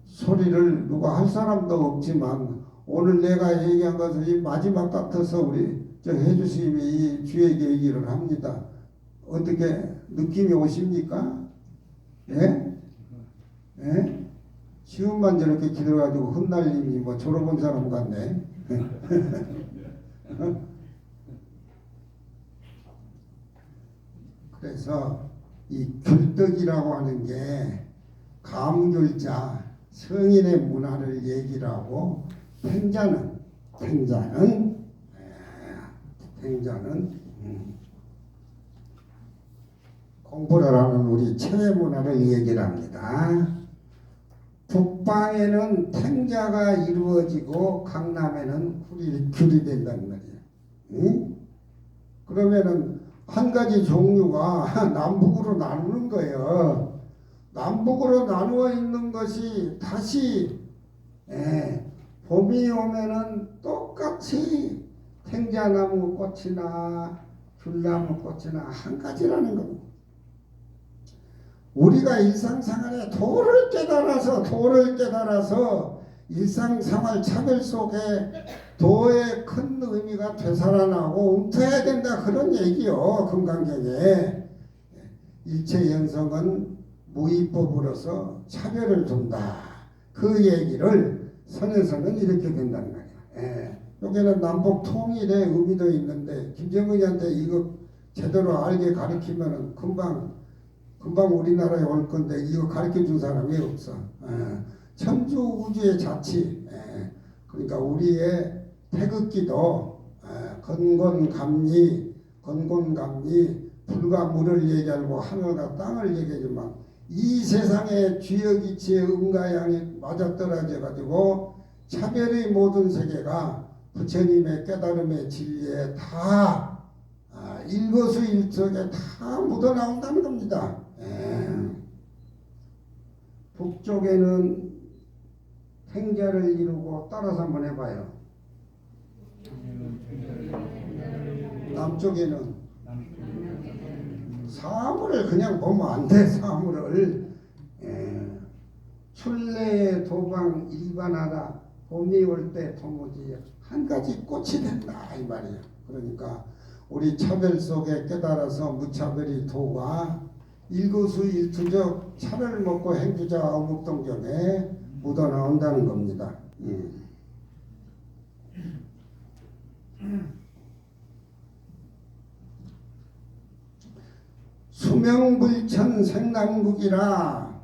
Speaker 2: 소리를 누가 할 사람도 없지만 오늘 내가 얘기한 것은 이 마지막 같아서 우리 해주스님이 이 주의 얘기를 합니다. 어떻게 느낌이 오십니까? 예? 예? 시험만 저렇게 기도가지고 흩날림이 뭐 졸업한 사람 같네. 그래서 이 귤떡이라고 하는 게 감귤자 성인의 문화를 얘기를 하고 탱자는 공부를 하는 우리 체외 문화를 얘기를 합니다. 북방에는 탱자가 이루어지고 강남에는 귤이 된다는 말이에요. 응? 그러면은 한 가지 종류가 남북으로 나누는 거예요. 남북으로 나누어 있는 것이 다시 봄이 오면은 똑같이 탱자나무 꽃이나 귤나무 꽃이나 한 가지라는 겁니다. 우리가 일상생활에 도를 깨달아서 일상생활 차별 속에 도의 큰 의미가 되살아나고 웅터야 된다 그런 얘기요. 금강경에 일체 연성은 무위법으로서 차별을 둔다. 그 얘기를 선에서는 이렇게 된다는 거예요. 여기는 남북 통일의 의미도 있는데 김정은이한테 이거 제대로 알게 가르치면은 금방 우리나라에 올 건데 이거 가르쳐 준 사람이 없어. 천주 우주의 자치. 그러니까 우리의 태극기도 건곤감리 불과 물을 얘기하고 하늘과 땅을 얘기하지만 이 세상의 주역이치의 음가양이 맞아떨어져 가지고 차별의 모든 세계가 부처님의 깨달음의 진리에 다 일거수일투족에 다 묻어나온다는 겁니다. 북쪽에는 탱자를 이루고 따라서 한번 해봐요. 남쪽에는 사물을 그냥 보면 안 돼. 사물을 출래 도방 일반하다 봄이 올 때 도무지 한 가지 꽃이 된다 이 말이에요. 그러니까 우리 차별 속에 깨달아서 무차별이 도가 일거수일투족 차별 먹고 행주자 어묵동경에 묻어나온다는 겁니다. 수명불천 생남국이라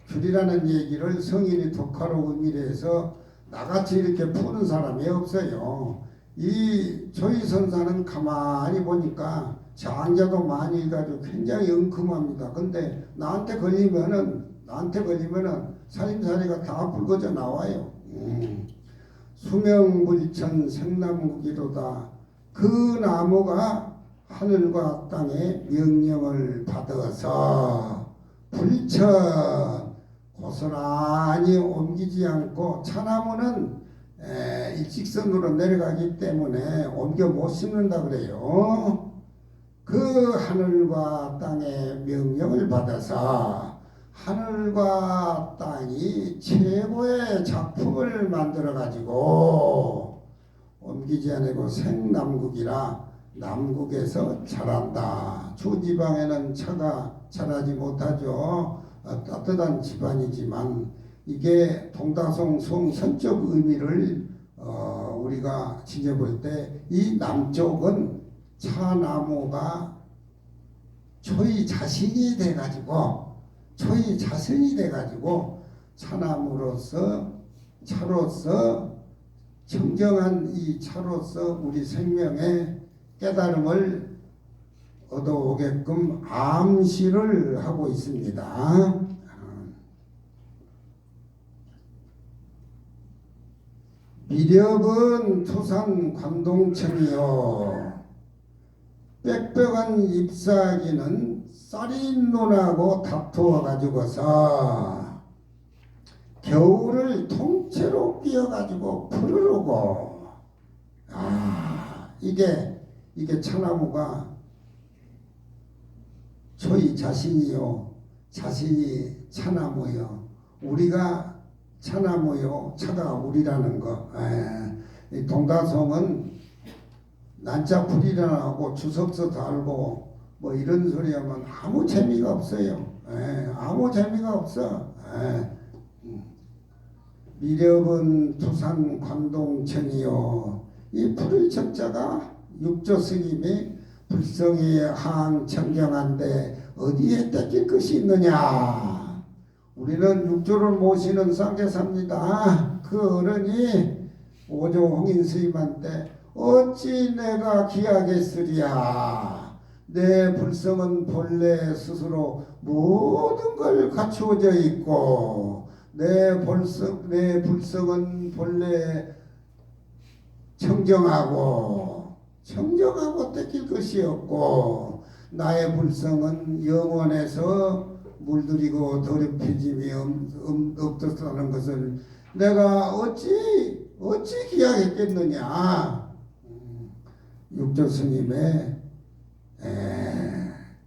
Speaker 2: 귤이라는 얘기를 성인이 독하로 의미를 해서 나같이 이렇게 푸는 사람이 없어요. 이 조이선사는 가만히 보니까 장자도 많이 가지고 굉장히 은큼합니다. 근데 나한테 걸리면은 살림살이가 다 붉어져 나와요. 수명불천 생남국이로다. 그 나무가 하늘과 땅의 명령을 받아서 불천 고스란히 옮기지 않고 차나무는 일직선으로 내려가기 때문에 옮겨 못 심는다 그래요. 그 하늘과 땅의 명령을 받아서 하늘과 땅이 최고의 작품을 만들어 가지고 옮기지 않고 생남국이라 남국에서 자란다. 주지방에는 차가 자라지 못하죠. 따뜻한 집안이지만 이게 동다송 성선적 의미를 우리가 지켜볼 때 이 남쪽은 차나무가 초이 자신이 돼가지고 차나무로서 차로서 청정한 이 차로서 우리 생명의 깨달음을 얻어오게끔 암시를 하고 있습니다. 미력은 투산 관동청이요 빽빽한 잎사귀는 쌀인 눈하고 다투어 가지고서 겨울을 통째로 끼어가지고 푸르르고 이게 차나무가 저희 자신이 차나무요 우리가 차나무요 차가 우리라는 거. 이 동다송은 난자풀이라 하고 주석서 달고 뭐 이런 소리 하면 아무 재미가 없어요. 아무 재미가 없어. 미력은 투산 관동천이요. 이 풀을 적자가 육조 스님이 불성이 항 청정한데 어디에 떼길 것이 있느냐. 우리는 육조를 모시는 쌍계사입니다. 그 어른이 오조 홍인 스님한테 어찌 내가 기하겠으랴. 내 불성은 본래 스스로 모든 걸 갖추어져 있고 내 불성은 본래 청정하고 떼길 것이 없고 나의 불성은 영원해서 물들이고 더럽혀짐이 없었다는 것을 내가 어찌 기약했겠느냐. 육조 스님의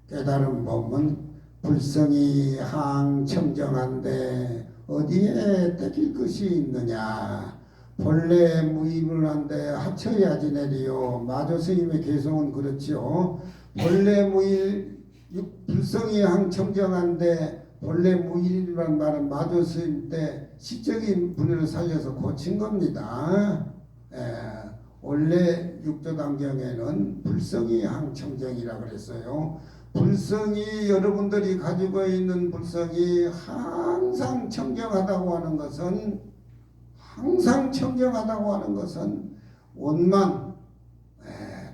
Speaker 2: 깨달은 법은 불성이 항청정한데 어디에 떼길 것이 있느냐. 본래 무입을 한데 하쳐야지 내리요. 마조 스님의 개성은 그렇지요. 본래 무일 불성이 항청정한데 본래 무일이란 말은 마조 스님 때 시적인 분을 살려서 고친 겁니다. 원래 육조단경에는 불성이 항청정이라 그랬어요. 불성이 여러분들이 가지고 있는 불성이 항상 청정하다고 하는 것은 원만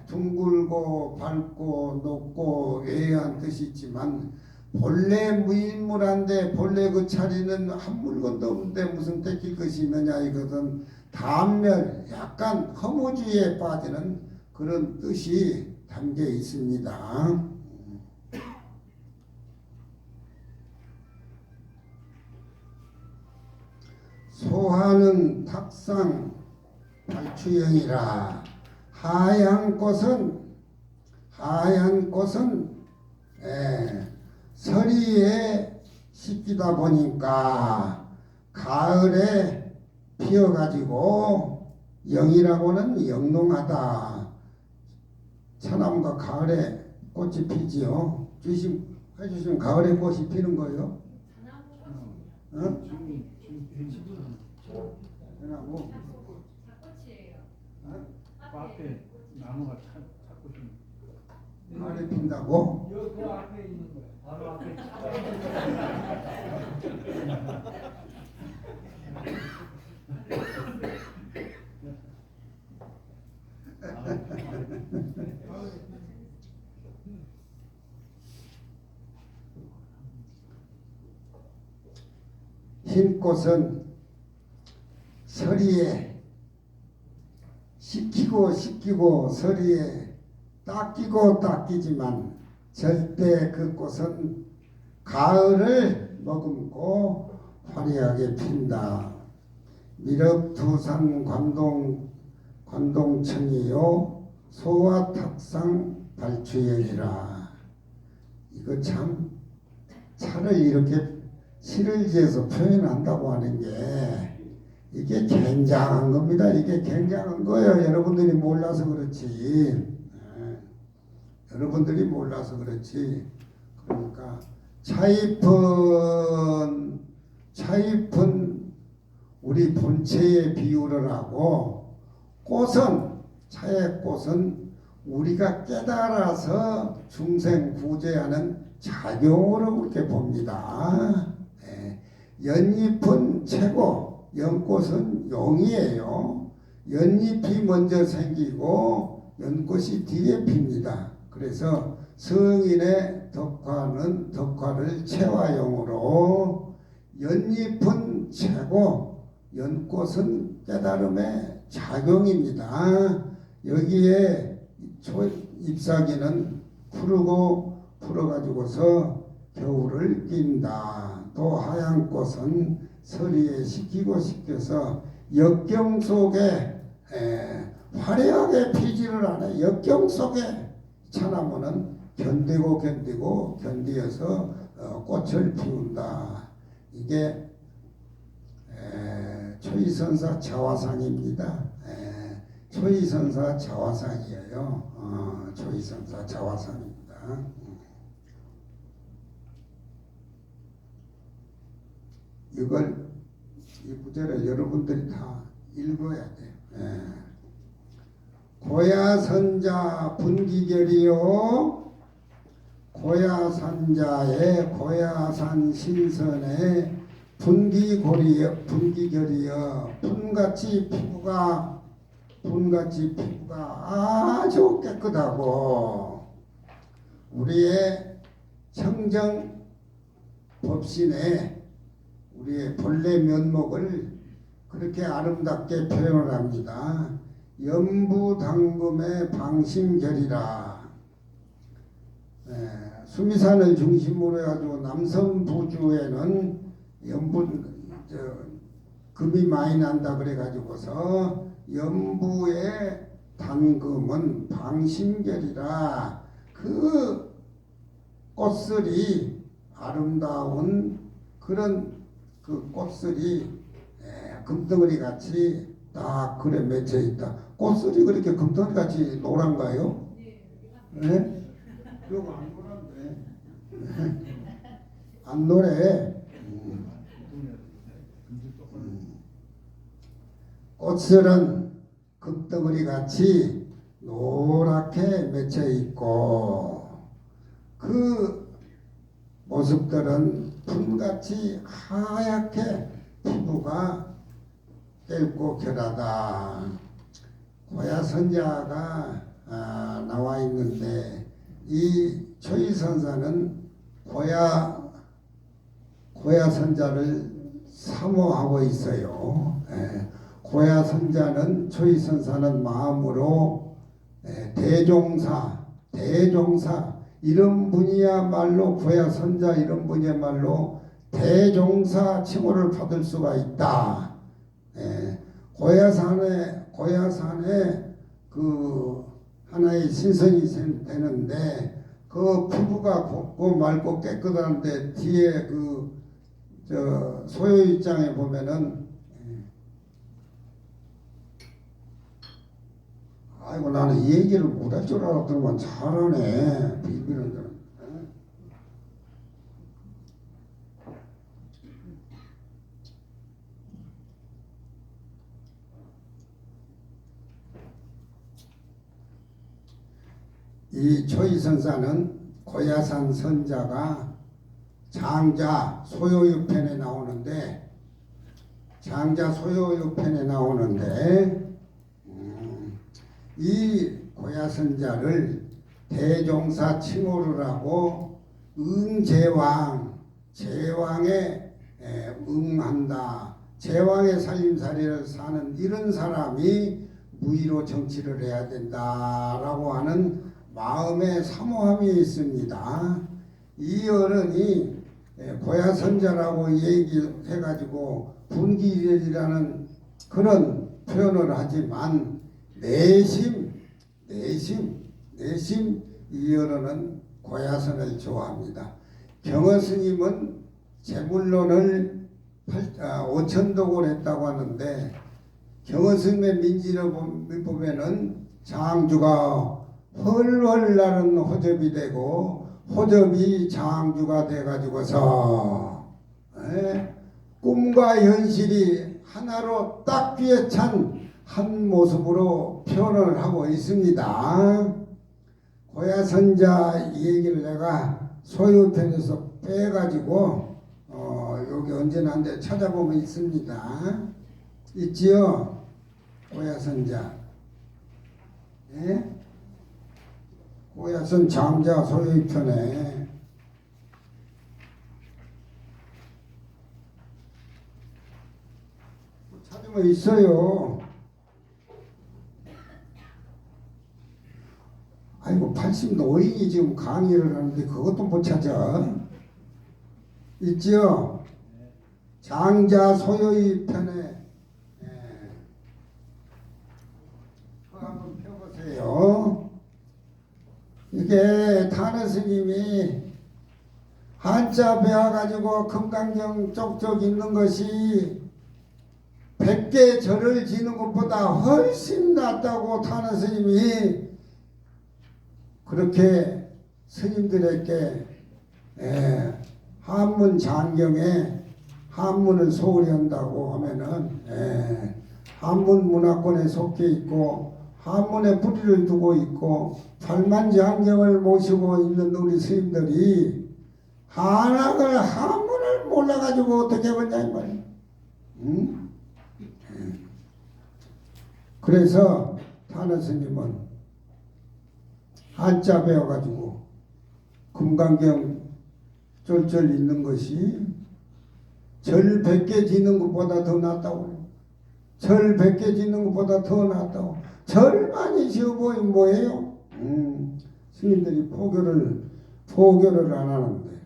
Speaker 2: 둥글고 밝고 높고 외한 뜻이 있지만 본래 무인물한데 본래 그 자리는 한 물건도 없는데 무슨 떼낄 것이 있느냐. 이것은 단멸 약간 허무주의에 빠지는 그런 뜻이 담겨 있습니다. 소하는 탁상 발추형이라. 하얀 꽃은 서리에 씹히다 보니까 가을에 피어가지고 영이라고는 영롱하다. 차나무가 가을에 꽃이 피지요. 해주시면 가을에 꽃이 피는 거예요. 어? 차나무.
Speaker 3: 앞에 나무가 자꾸 좀
Speaker 2: 가을에 핀다고?
Speaker 3: 그 앞에 있는 거야. 바로 앞에.
Speaker 2: 흰 꽃은 서리에 식히고 서리에 닦이지만 절대 그 꽃은 가을을 머금고 화려하게 핀다. 미륵투산 관동청이요 소와 탁상 발추형이라. 이거 참 차를 이렇게 시를 지어서 표현한다고 하는 게 이게 굉장한 겁니다. 이게 굉장한 거예요. 여러분들이 몰라서 그렇지. 여러분들이 몰라서 그렇지. 그러니까 차잎은 우리 본체에 비유를 하고 차의 꽃은 우리가 깨달아서 중생 구제하는 작용으로 그렇게 봅니다. 연잎은 채고 연꽃은 용이에요. 연잎이 먼저 생기고 연꽃이 뒤에 핍니다. 그래서 성인의 덕화를 채화용으로 연잎은 채고 연꽃은 깨달음의 작용입니다. 여기에 잎사귀는 풀어가지고서 겨울을 낀다. 또 하얀 꽃은 서리에 시켜서 역경 속에 화려하게 피지를 않아. 역경 속에 차나무는 견디어서 꽃을 피운다. 이게 초이선사 자화상입니다. 초이선사 자화상이에요. 초이선사 자화상입니다. 이 구절을 여러분들이 다 읽어야 돼요. 고야선자 분기결이요, 고야산자의 고야산 신선의 분기결이여, 분같이 피부가 아주 깨끗하고 우리의 청정 법신에 우리의 본래 면목을 그렇게 아름답게 표현을 합니다. 연부당금의 방심결이라. 수미산을 중심으로 해가지고 남성부주에는 금이 많이 난다 그래가지고서 연부의 당금은 방심결이라. 그 꽃들이 아름다운 그런 그 꽃들이 금덩어리 같이 딱 그래 맺혀 있다. 꽃들이 그렇게 금덩어리 같이 노란가요? 네? 그거 안 노란데. 안 노래. 꽃들은 금덩어리 같이 노랗게 맺혀 있고 그 모습들은 풀같이 하얗게 피부가 깰고 결하다. 고야선자가 나와 있는데 이 초이선사는 고야선자를 사모하고 있어요. 고야선자는 초이선사는 마음으로 대종사 이런 분이야말로 고야선자 이런 분이야말로 대종사 칭호를 받을 수가 있다. 고야산에 그 하나의 신선이 되는데 그 피부가 곱고 맑고 깨끗한데 뒤에 소요입장에 보면은 아이고 나는 이 얘기를 못할 줄 알았더니만 잘하네. 비비는 데는. 이 초이선사는 고야산 선자가 장자 소요육편에 나오는데 이 고야선자를 대종사 칭호를 하고 제왕에 응한다. 제왕의 살림살이를 사는 이런 사람이 무의로 정치를 해야 된다라고 하는 마음의 사모함이 있습니다. 이 어른이 고야선자라고 얘기해가지고 분기일이라는 그런 표현을 하지만 내심 이 어른은 고야선을 좋아합니다. 경허스님은 제물론을 5천독을 했다고 하는데 경허스님의 민지를 보면은 장주가 헐헐 나는 호접이 되고 호접이 장주가 돼가지고서 꿈과 현실이 하나로 딱 뒤에 찬 한 모습으로 표현을 하고 있습니다. 고야선자 이 얘기를 내가 소유편에서 빼가지고 여기 언제나 한데 찾아보면 있습니다. 있지요? 고야선자. 예? 고야선 장자 소유편에 찾으면 있어요. 아이고 80 노인이 지금 강의를 하는데 그것도 못 찾아. 있지요? 장자 소요의 편에 그거 한번 펴보세요. 이게 탄원 스님이 한자 배워가지고 금강경 쪽쪽 있는 것이 100개 절을 지는 것보다 훨씬 낫다고 탄원 스님이 그렇게 스님들에게 한문 장경에 한문을 소홀히 한다고 하면은 한문 문화권에 속해 있고 한문에 뿌리를 두고 있고 팔만장경을 모시고 있는 우리 스님들이 한학을 한문을 몰라가지고 어떻게 보냐 이 말이야. 응? 그래서 탄원 스님은 한자 배워가지고 금강경 쫄쫄 있는 것이 절 100개 짓는 것보다 더 낫다고. 절 100개 짓는 것보다 더 낫다고. 절 많이 지어 보이면 뭐예요? 스님들이 포교를 안 하는데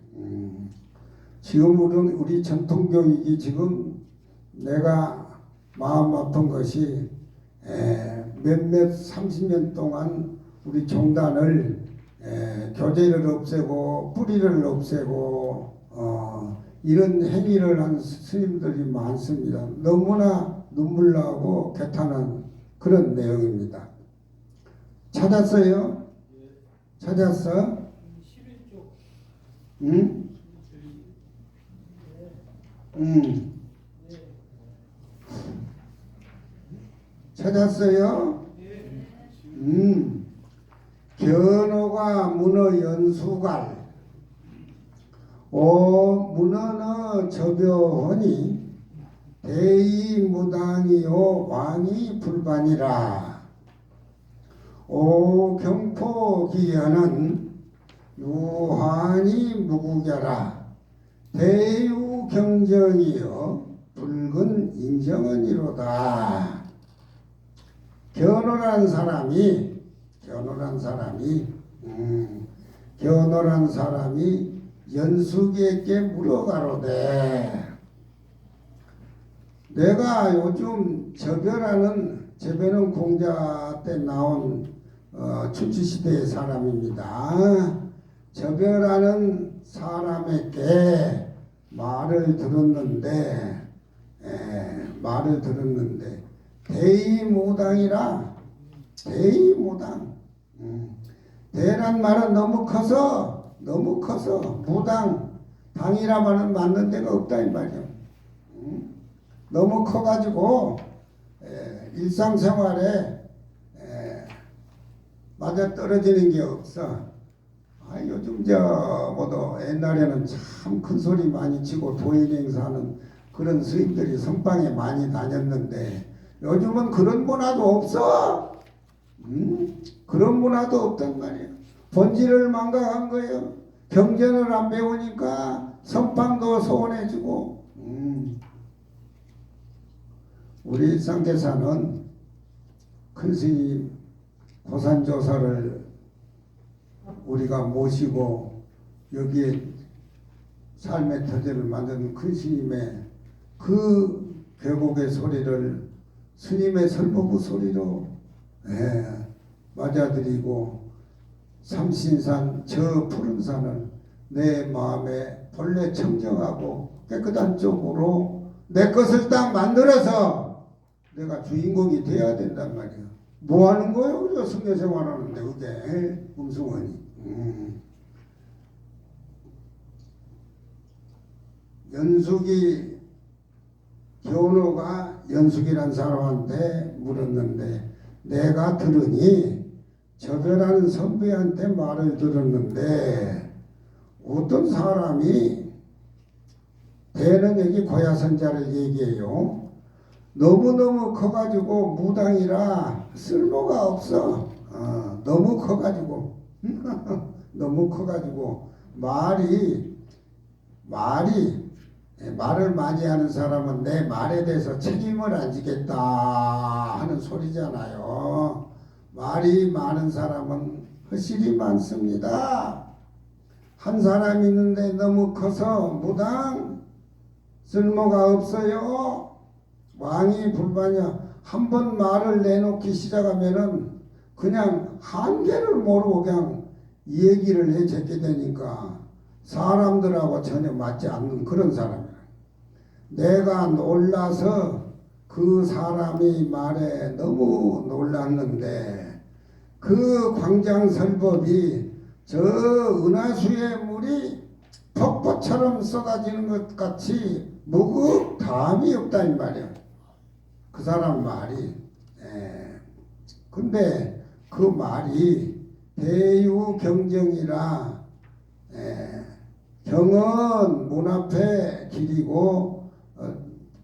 Speaker 2: 지금 우리 전통교육이 지금 내가 마음 아픈 것이 몇몇 30년 동안 우리 종단을 교제를 없애고 뿌리를 없애고 이런 행위를 한 스님들이 많습니다. 너무나 눈물 나고 개탄한 그런 내용입니다. 찾았어요? 찾았어? 응? 찾았어요? 견호가 문어 연수갈 오 문어는 저벼하니 대의무당이요 왕이 불반이라. 오 경포기현은 유한이 무구겨라. 대유경정이요 붉은 인정은이로다. 견호란 사람이 연수기에게 물어가로되 내가 요즘 저변은 공자 때 나온 출치시대의 사람입니다. 저변하는 사람에게 말을 들었는데 대의무당이라. 대의무당. 대란 말은 너무 커서 무당 당이라 말은 맞는 데가 없다 이 말이야. 너무 커가지고 일상생활에 맞아 떨어지는 게 없어. 요즘 뭐도 옛날에는 참 큰 소리 많이 치고 도인 행사하는 그런 스님들이 선방에 많이 다녔는데 요즘은 그런 문화도 없어. 그런 문화도 없단 말이야. 본질을 망각한 거예요. 경전을 안 배우니까 선방도 소원해지고. 우리 일상계사는 큰 스님 고산조사를 우리가 모시고 여기에 삶의 터전을 만드는 큰 스님의 그 계곡의 소리를 스님의 설법의 소리로 맞아들이고 삼신산 저 푸른 산을 내 마음에 본래 청정하고 깨끗한 쪽으로 내 것을 딱 만들어서 내가 주인공이 돼야 된단 말이야. 뭐 하는 거예요? 우리가 승려생활 하는데 그게 음승원이. 연숙이 견호가 연숙이란 사람한테 물었는데 내가 들으니 저별하는 선배한테 말을 들었는데 어떤 사람이 대는 여기 고야선자를 얘기해요. 너무너무 커가지고 무당이라 쓸모가 없어. 너무 커가지고 너무 커가지고 말을 많이 하는 사람은 내 말에 대해서 책임을 안 지겠다 하는 소리잖아요. 말이 많은 사람은 허실이 많습니다. 한 사람 있는데 너무 커서 무당 쓸모가 없어요. 왕이 불반이야. 한 번 말을 내놓기 시작하면은 그냥 한계를 모르고 그냥 얘기를 해제게 되니까 사람들하고 전혀 맞지 않는 그런 사람이야. 내가 놀라서 그 사람이 말에 너무 놀랐는데 그 광장설법이 저 은하수의 물이 폭포처럼 쏟아지는 것 같이 무급담이 없다 이 말이야. 그 사람 말이. 근데 그 말이 대유경정이라 경은 문 앞에 길이고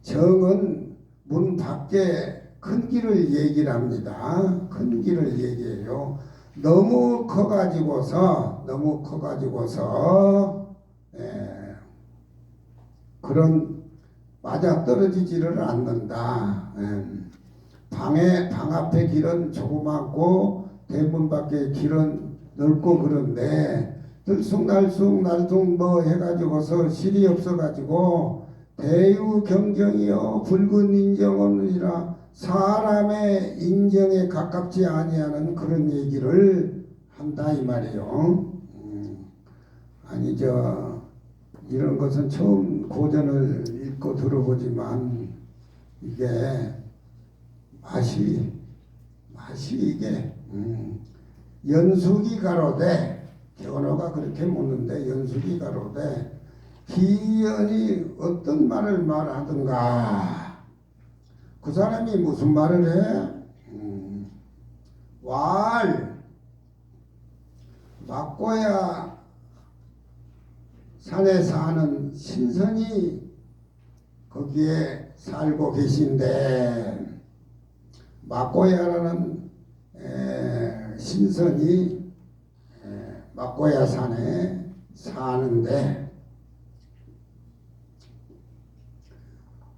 Speaker 2: 정은 문 밖에 큰 길을 얘기를 합니다. 큰 길을 얘기해요. 너무 커가지고서 그런 맞아 떨어지지를 않는다. 방 앞에 길은 조그맣고 대문 밖에 길은 넓고 그런데 들쑥날쑥 뭐 해가지고서 실이 없어가지고 대유경정이요 붉은 인정원이라 사람의 인정에 가깝지 아니하는 그런 얘기를 한다 이 말이에요. 아니 이런 것은 처음 고전을 읽고 들어보지만 이게 맛이 이게 연숙이 가로되 견호가 그렇게 묻는데 연숙이 가로되 기연이 어떤 말을 말하든가 그 사람이 무슨 말을 해? 막고야 산에 사는 신선이 거기에 살고 계신데 막고야라는 신선이 막고야 산에 사는데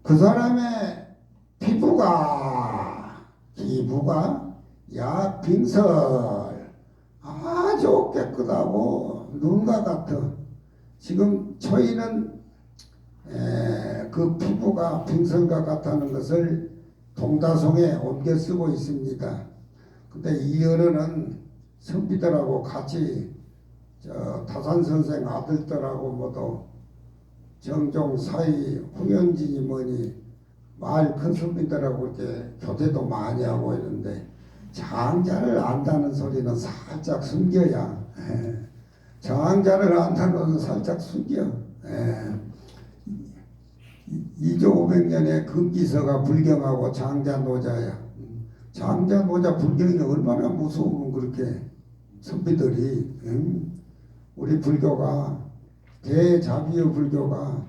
Speaker 2: 그 사람의 기부가 약빙설 아주 깨끗하고 눈과 같아. 지금 저희는 그 피부가 빙설과 같다는 것을 동다송에 옮겨 쓰고 있습니다. 근데 이 어른은 선비들하고 같이 타산 선생 아들들하고 모두 정종 사이 홍현진이 뭐니 말 큰 선비들하고 이렇게 교대도 많이 하고 있는데 장자를 안다는 소리는 살짝 숨겨야. 장자를 안다는 것은 살짝 숨겨. 2조 500년에 금기서가 불경하고 장자 노자야. 장자 노자 불경이 얼마나 무서우면 그렇게 선비들이 우리 불교가 대자비의 불교가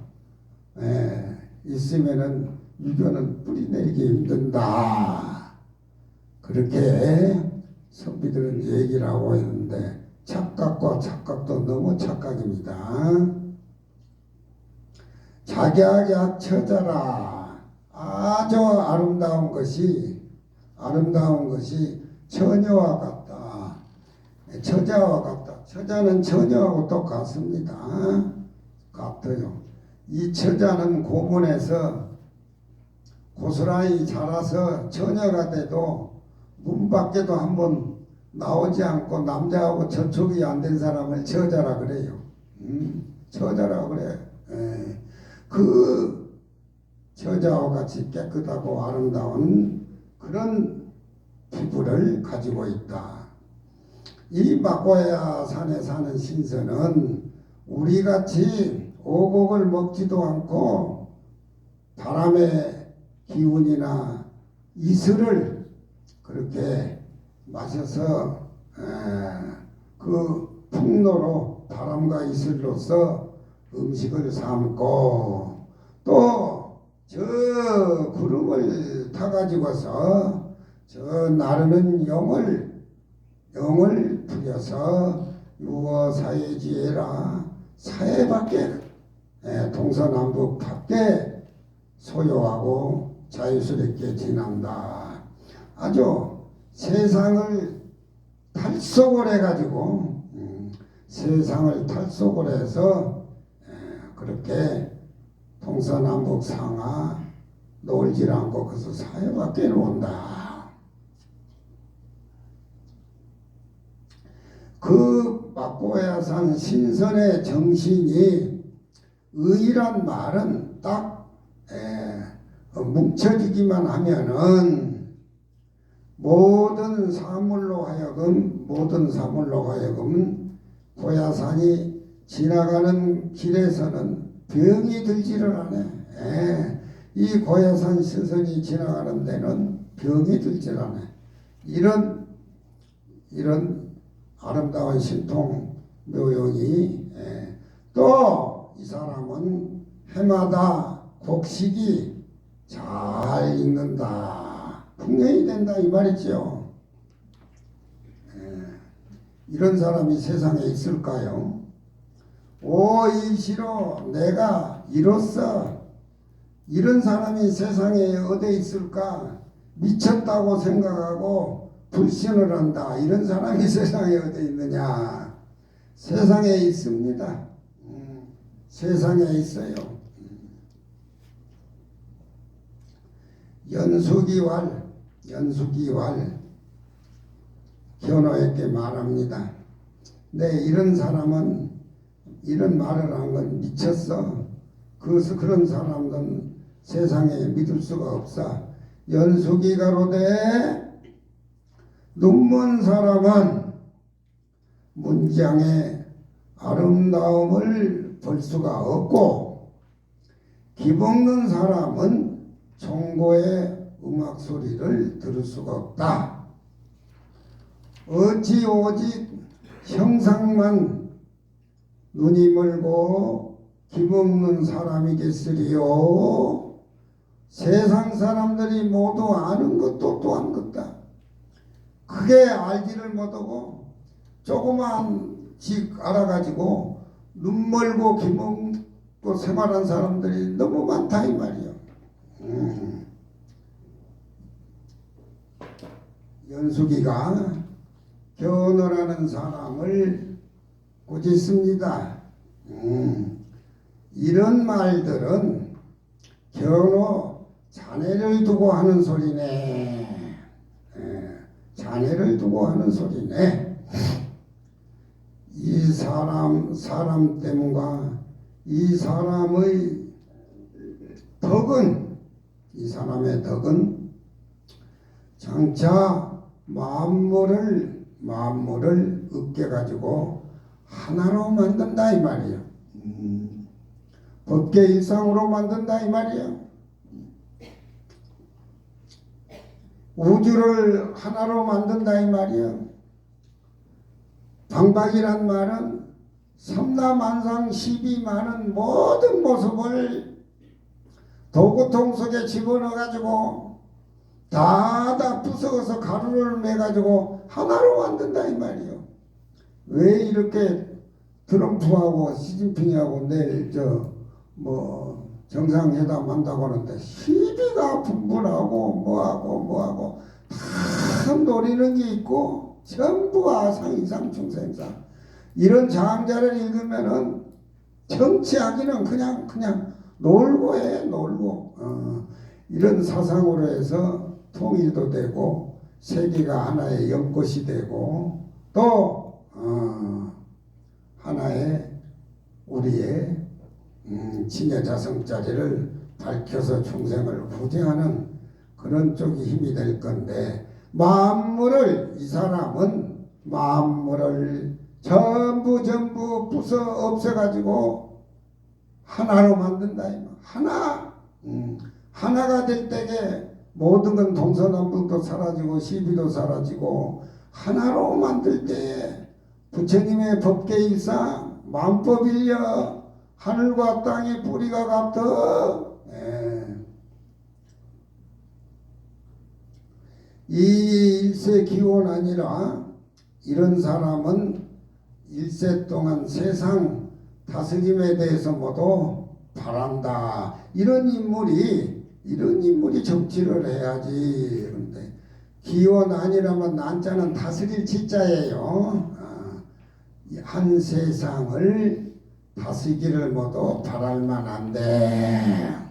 Speaker 2: 있으면은 유교는 뿌리내리기 힘든다. 그렇게 선비들은 얘기를 하고 있는데 착각과 착각도 너무 착각입니다. 작약약 처자라. 아주 아름다운 것이 처녀와 같다. 처자와 같다. 처자는 처녀하고 똑같습니다. 같아요. 이 처자는 고문에서 고스란히 자라서 처녀가 돼도 문 밖에도 한번 나오지 않고 남자하고 접촉이 안 된 사람을 처자라 그래요. 처자라 그래. 그 처자와 같이 깨끗하고 아름다운 그런 피부를 가지고 있다. 이 막고야 산에 사는 신선은 우리같이 오곡을 먹지도 않고 바람의 기운이나 이슬을 그렇게 마셔서 그 풍로로 바람과 이슬로서 음식을 삼고 또 저 구름을 타가지고서 저 나르는 용을 부려서 유어 사회지혜라 사회밖에 동서남북 밖에 소유하고 자유스럽게 지난다. 아주 세상을 탈속을 해가지고 세상을 탈속을 해서 그렇게 동서남북 상하 놀질 않고 그래서 사회밖에 논다. 그 막고야산 신선의 정신이 의란 말은 딱 뭉쳐지기만 하면은 모든 사물로 하여금 고야산이 지나가는 길에서는 병이 들지를 않아. 이 고야산 신선이 지나가는 데는 병이 들지를 않아. 이런 아름다운 신통 묘용이 또 이 사람은 해마다 곡식이 잘 익는다. 풍년이 된다 이 말이죠. 이런 사람이 세상에 있을까요? 오이시로 내가 이로써 이런 사람이 세상에 어디 있을까? 미쳤다고 생각하고 불신을 한다. 이런 사람이 세상에 어디 있느냐? 세상에 있습니다. 세상에 있어요. 연수기왈 견호에게 말합니다. 네, 이런 사람은 이런 말을 한 건 미쳤어. 그런 사람은 세상에 믿을 수가 없어. 연수기가로되 눈먼 사람은 문장의 아름다움을 볼 수가 없고 기먹는 사람은 총고의 음악 소리를 들을 수가 없다. 어찌 오직 형상만 눈이 멀고 기먹는 사람이겠으리요. 세상 사람들이 모두 아는 것도 또한 것다. 크게 알지를 못하고 조그만 직 알아가지고 눈 멀고 기먹고 생활한 사람들이 너무 많다 이 말이요. 연수기가 견호라는 사람을 꾸짖습니다. 이런 말들은 견호 자네를 두고 하는 소리네. 자네를 두고 하는 소리네. 이 사람 때문과 이 사람의 덕은 이 사람의 덕은 장차 만물을 으깨가지고 하나로 만든다 이 말이에요. 법계 일상으로 만든다 이 말이에요. 우주를 하나로 만든다 이 말이에요. 방박이란 말은 삼라만상 12만은 모든 모습을 도구통 속에 집어넣어가지고 다 부숴서 가루를 내가지고 하나로 만든다 이 말이에요. 왜 이렇게 트럼프하고 시진핑하고 내일 정상회담 한다고 하는데 시비가 분분하고 뭐하고 다 노리는 게 있고 전부가 상이상 중생상 이런 장자를 읽으면은 정치하기는 그냥 놀고 해 놀고 이런 사상으로 해서 통일도 되고 세계가 하나의 연꽃이 되고 또 하나의 우리의 진여자성자리를 밝혀서 충생을 후대하는 그런 쪽이 힘이 될 건데 이 사람은 만물을 전부 부숴 없애가지고 하나로 만든다. 하나. 하나가 될 때에 모든 건 동서남북도 사라지고 시비도 사라지고 하나로 만들 때에 부처님의 법계일상 만법일려 하늘과 땅의 뿌리가 같아. 이 일세 기원 아니라 이런 사람은 일세 동안 세상 다스림에 대해서 모두 바란다. 이런 인물이 정치를 해야지. 그런데 기원 아니라면 난자는 다스릴 지자예요. 한 세상을 다스리기를 모두 바랄 만한데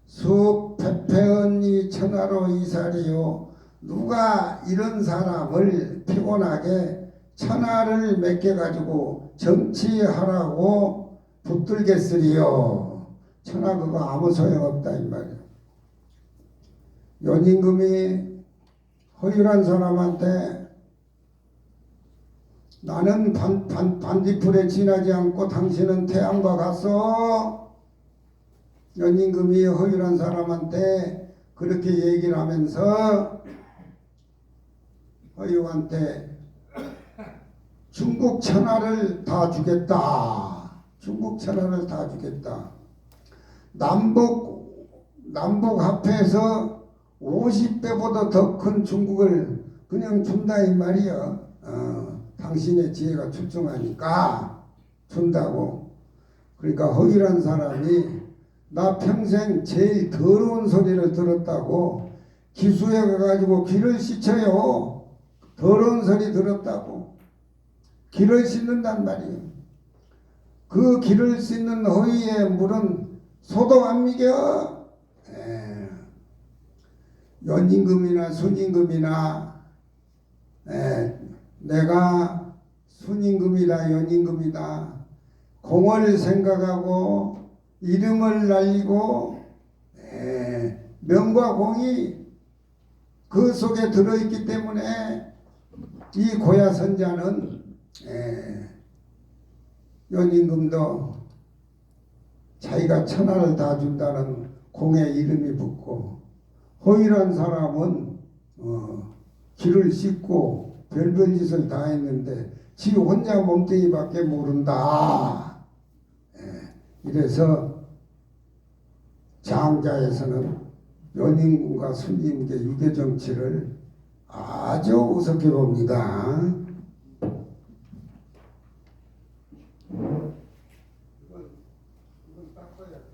Speaker 2: 수페페언니 천하로 이살이요. 누가 이런 사람을 피곤하게 천하를 맡겨가지고 정치하라고 붙들겠으리요. 천하 그거 아무 소용없다 이 말이야. 연임금이 허율한 사람한테 나는 반딧불에 지나지 않고 당신은 태양과 같소. 연임금이 허율한 사람한테 그렇게 얘기를 하면서 허율한테 중국 천하를 다 주겠다. 중국 천하를 다 주겠다. 남북 합해서 50배보다 더 큰 중국을 그냥 준다 이 말이야. 당신의 지혜가 출중하니까 준다고. 그러니까 허율한 사람이 나 평생 제일 더러운 소리를 들었다고 기수에 가가지고 귀를 씻어요. 더러운 소리 들었다고 귀를 씻는단 말이에요. 그 귀를 씻는 허위의 물은 소도 안 미겨. 연임금이나 순임금이나 내가 순임금이다 연임금이다 공을 생각하고 이름을 날리고 명과 공이 그 속에 들어있기 때문에 이 고야선자는 연임금도 자기가 천하를 다 준다는 공에 이름이 붙고 허일한 사람은 길을 씻고 별별 짓을 다 했는데 지 혼자 몸뚱이밖에 모른다. 이래서 장자에서는 연임금과 순임금의 유교정치를 아주 우습게 봅니다. 이건 닦아야지.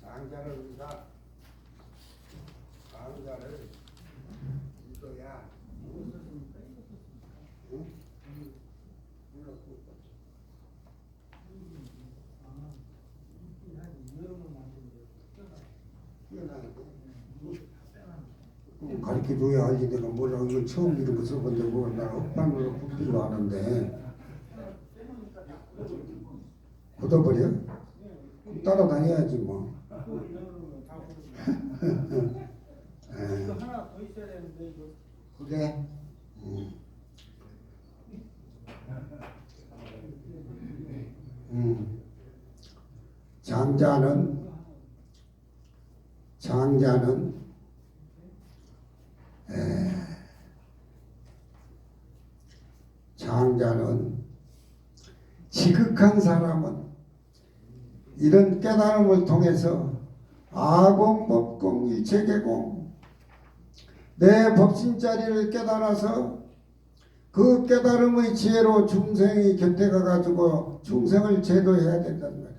Speaker 2: 강자를 우리가 강자를 이거야. 응? 가르쳐줘야 알지. 내가 몰라. 이건 처음 들은 거 써본데 뭐 나 헛방으로 붙기로 하는데 굳어버려? 따라다녀야지 뭐.
Speaker 4: 이거 하나 더 있어야 되는데 이거.
Speaker 2: 그래? 장자는 지극한 사람은 이런 깨달음을 통해서 아공, 법공, 일체계공 내 법신자리를 깨달아서 그 깨달음의 지혜로 중생이 곁에 가가지고 중생을 제도해야 된단 말이에요.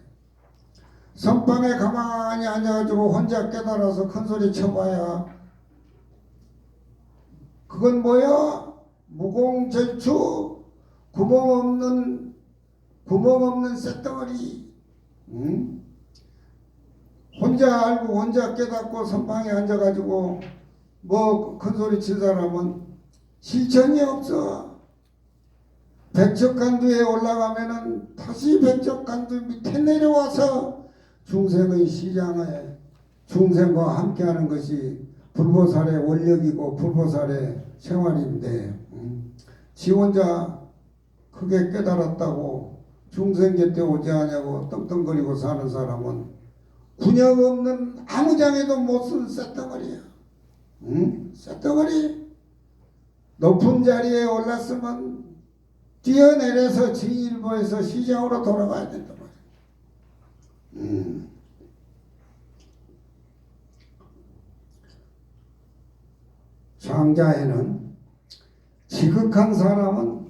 Speaker 2: 선방에 가만히 앉아가지고 혼자 깨달아서 큰소리 쳐봐야 그건 뭐야? 무공절추 구멍 없는 쇳덩어리. 응? 혼자 알고 혼자 깨닫고 선방에 앉아가지고 뭐 큰소리 친 사람은 실천이 없어. 백척간두에 올라가면은 다시 백척간두 밑에 내려와서 중생의 시장에 중생과 함께하는 것이 불보살의 원력이고 불보살의 생활인데 지 혼자 크게 깨달았다고 중생 곁에 오지 않냐고 떵떵거리고 사는 사람은 군역 없는 아무장에도 못 쓴 쇳덩어리야. 쇳덩어리. 높은 자리에 올랐으면 뛰어내려서 진일보에서 시장으로 돌아가야 된단 말이야. 장자에는 지극한 사람은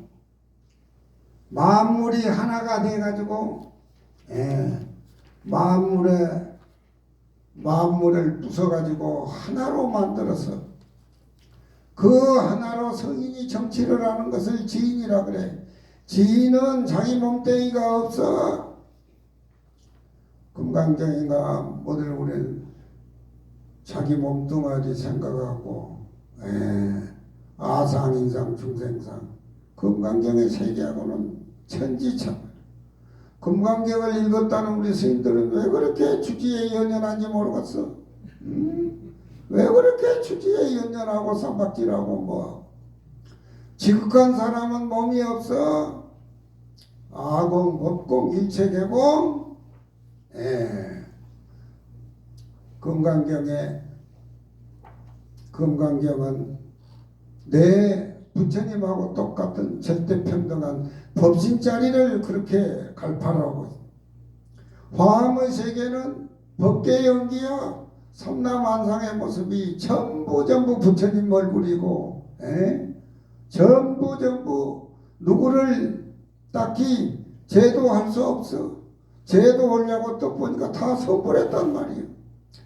Speaker 2: 만물이 하나가 돼가지고 만물을 부숴가지고 하나로 만들어서 그 하나로 성인이 정치를 하는 것을 지인이라 그래. 지인은 자기 몸뚱이가 없어. 금강경인가 뭐들 우리는 자기 몸뚱아리 생각하고 아상인상 중생상 금강경의 세계하고는 천지차. 금강경을 읽었다는 우리 스님들은 왜 그렇게 주지에 연연한지 모르겠어. 왜 그렇게 주지에 연연하고 삼박질하고 뭐 지극한 사람은 몸이 없어. 아공, 법공, 일체계공. 금강경은 내 부처님하고 똑같은 절대평등한 법신자리를 그렇게 갈파하고 있어. 화엄의 세계는 법계 연기야. 삼라만상의 모습이 전부 부처님 얼굴이고 전부 누구를 딱히 제도할 수 없어. 제도하려고 또 보니까 다 선불했단 말이에요.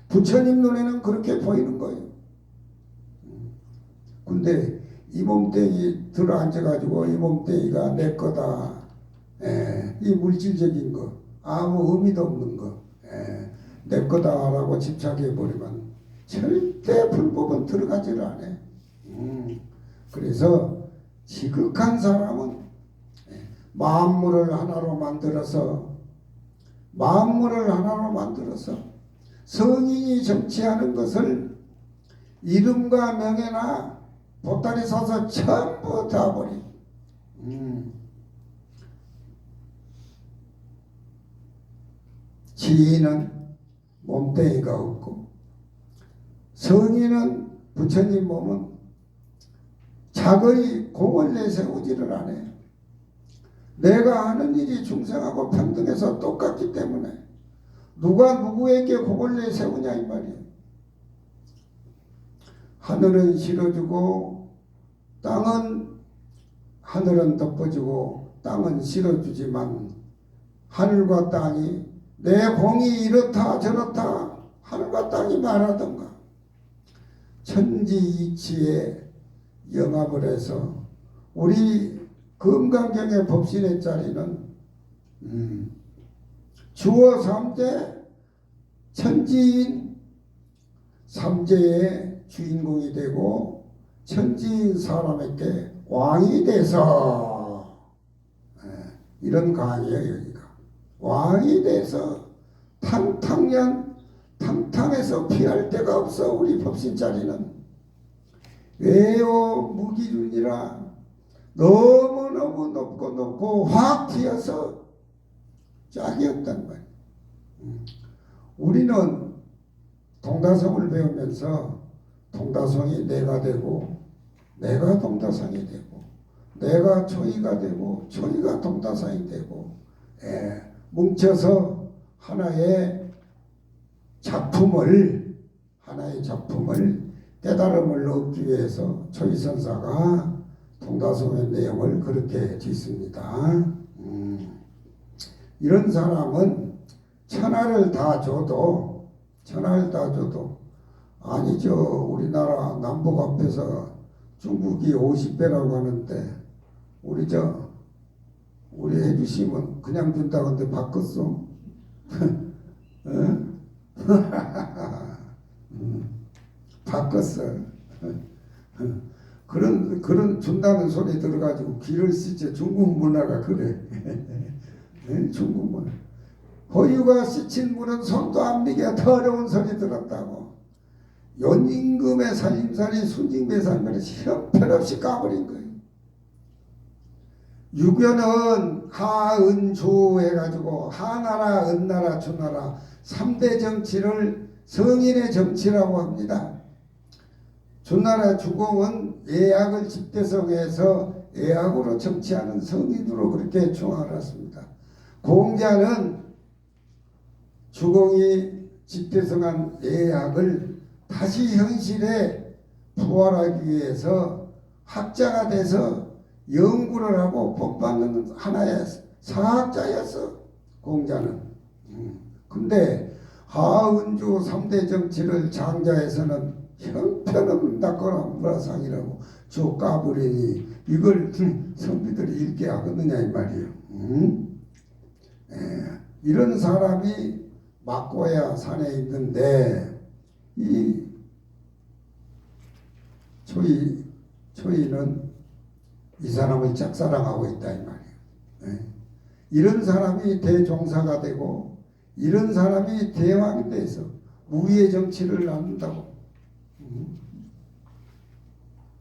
Speaker 2: 부처님 눈에는 그렇게 보이는 거예요. 근데 이 몸뚱이 들어앉아가지고 이 몸뚱이가 내 거다. 이 물질적인 거 아무 의미도 없는 거 내 거다라고 집착해버리면 절대 불법은 들어가지를 않아. 그래서 지극한 사람은 만물을 하나로 만들어서 성인이 정치하는 것을 이름과 명예나 보따리 사서 전부 다 버리. 지인은 몸뚱이가 없고 성인은 부처님 몸은 자거의 공을 내세우지를 않아요. 내가 하는 일이 중생하고 평등해서 똑같기 때문에 누가 누구에게 공을 내세우냐 이 말이에요. 하늘은 실어주고 하늘은 덮어주고 땅은 실어주지만 하늘과 땅이 내 공이 이렇다 저렇다 하늘과 땅이 말하던가 천지이치에 영합을 해서 우리 금강경의 법신의 자리는 주어 삼재 천지인 삼재의 주인공이 되고 천지인 사람에게 왕이 돼서 이런 강의예요. 여기가 왕이 돼서 탕탕해서 피할 데가 없어. 우리 법신자리는 외요 무기준이라 너무너무 높고 확 튀어서 짝이 없단 말이야. 우리는 동다성을 배우면서 동다성이 내가 되고 내가 동다성이 되고 내가 초이가 되고 초이가 동다성이 되고 뭉쳐서 하나의 작품을 깨달음을 얻기 위해서 초이선사가 동다솜의 내용을 그렇게 짓습니다. 이런 사람은 천하를 다 줘도 아니죠. 우리나라 남북 앞에서 중국이 50배라고 하는데 우리 해주시면 그냥 준다는데 바꿨어. 바꿨어. 그런 준다는 소리 들어가지고 귀를 씻지. 중국 문화가 그래. 중국 문화. 허유가 씻힌 물은 손도 안 미게 더러운 소리 들었다고. 연임금의 살림살이 순징배상면에 형편없이 까버린 거예요. 유교는 하은주 해가지고 하나라, 은나라, 주나라 3대 정치를 성인의 정치라고 합니다. 주나라 주공은 예약을 집대성해서 예약으로 정치하는 성인으로 그렇게 중화했습니다. 공자는 주공이 집대성한 예약을 다시 현실에 부활하기 위해서 학자가 돼서 연구를 하고 본받는 하나의 사학자였어. 공자는. 근데 하은주 3대 정치를 장자에서는 형편없는 닦거나 문화상이라고 쭉 까버리니 이걸 선비들이 읽게 하겠느냐 이 말이에요. 이런 사람이 막고야 산에 있는데 이 초이는 이 사람을 짝사랑하고 있다 이 말이에요. 이런 사람이 대종사가 되고 이런 사람이 대왕이 돼서 우위의 정치를 나눈다고.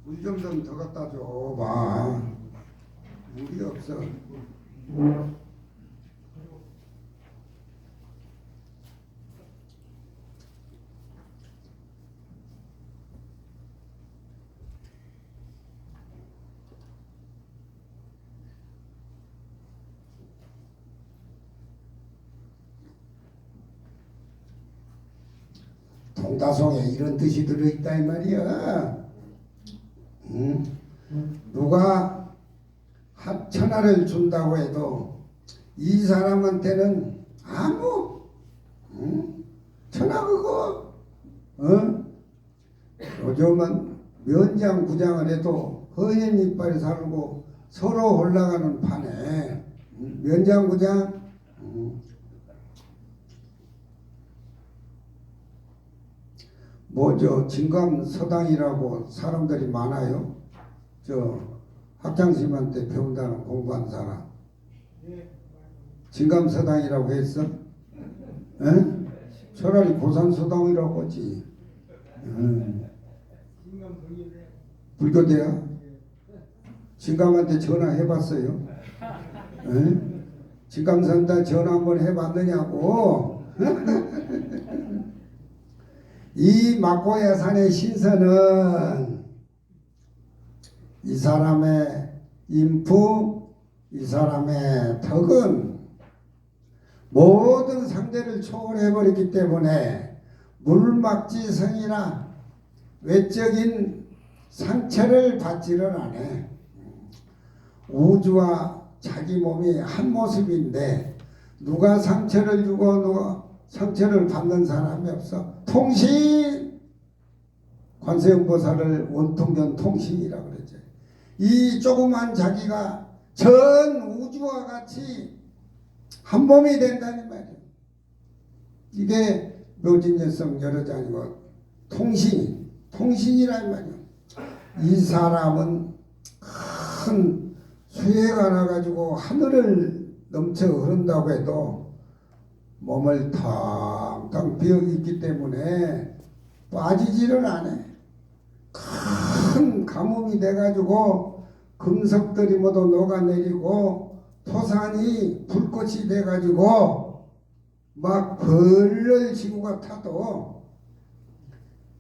Speaker 2: 물 좀 더 갖다 줘 봐. 물이 없어. 동다송에 이런 뜻이 들어있다 이 말이야. 누가 천하를 준다고 해도 이 사람한테는 아무 천하 그거 요즘은 면장구장을 해도 허연 이빨이 살고 서로 올라가는 판에 면장구장 진감서당이라고 사람들이 많아요. 학장님한테 배운다는 공부한 사람. 진감서당이라고 했어? 차라리 고산서당이라고 하지. 불교대야? 진감한테 전화해봤어요? 진감선당 전화 한번 해봤느냐고? 이 막고야산의 신선은 이 사람의 인품, 이 사람의 덕은 모든 상대를 초월해버렸기 때문에 물막지성이나 외적인 상처를 받지를 않아. 우주와 자기 몸이 한 모습인데 누가 상처를 주고 누가 상처를 받는 사람이 없어. 통신! 관세음보살을 원통전 통신이라고 그러죠. 이 조그만 자기가 전 우주와 같이 한 몸이 된다는 말이에요. 이게 묘진여성 여러장이고 통신이란 말이에요. 이 사람은 큰 수해가 나가지고 하늘을 넘쳐 흐른다고 해도 몸을 텅텅 비어있기 때문에 빠지지를 않아. 큰 가뭄이 돼가지고 금석들이 모두 녹아내리고 토산이 불꽃이 돼가지고 막 벌을 지구가 타도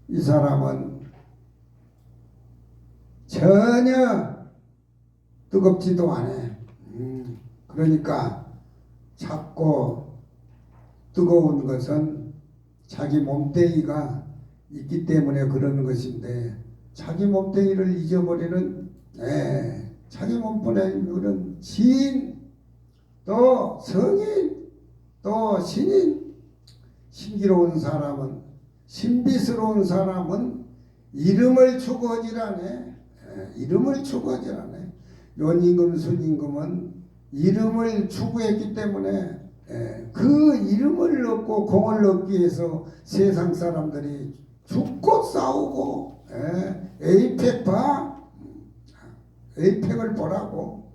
Speaker 2: 이 사람은 전혀 뜨겁지도 않아. 그러니까 작고 뜨거운 것은 자기 몸뚱이가 있기 때문에 그러는 것인데 자기 몸뚱이를 잊어버리는 자기 몸뿐에 그런 지인 또 성인 또 신인 신기로운 사람은 신비스러운 사람은 이름을 추구하지라네. 이름을 추구하지라네. 연임금 순임금은 이름을 추구했기 때문에 그 이름을 얻고 공을 얻기 위해서 세상 사람들이 죽고 싸우고 에이펙 봐. 에이펙을 보라고.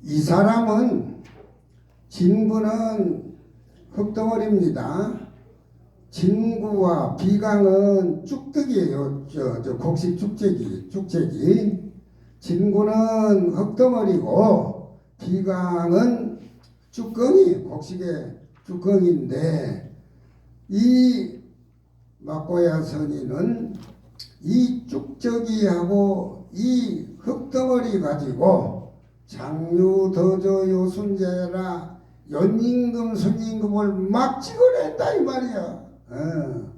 Speaker 2: 이 사람은 진구는 흙덩어리입니다. 진구와 비강은 쭉뜨기예요. 저 곡식 쭉재기. 진구는 흙덩어리고 비강은 쭈껑이 곡식의 쭈껑인데 이 막고야 선인은 이 쭉저기하고 이 흙덩어리 가지고 장유 더저 요순제라 연임금 순임금을 막 찍어낸다 이 말이야.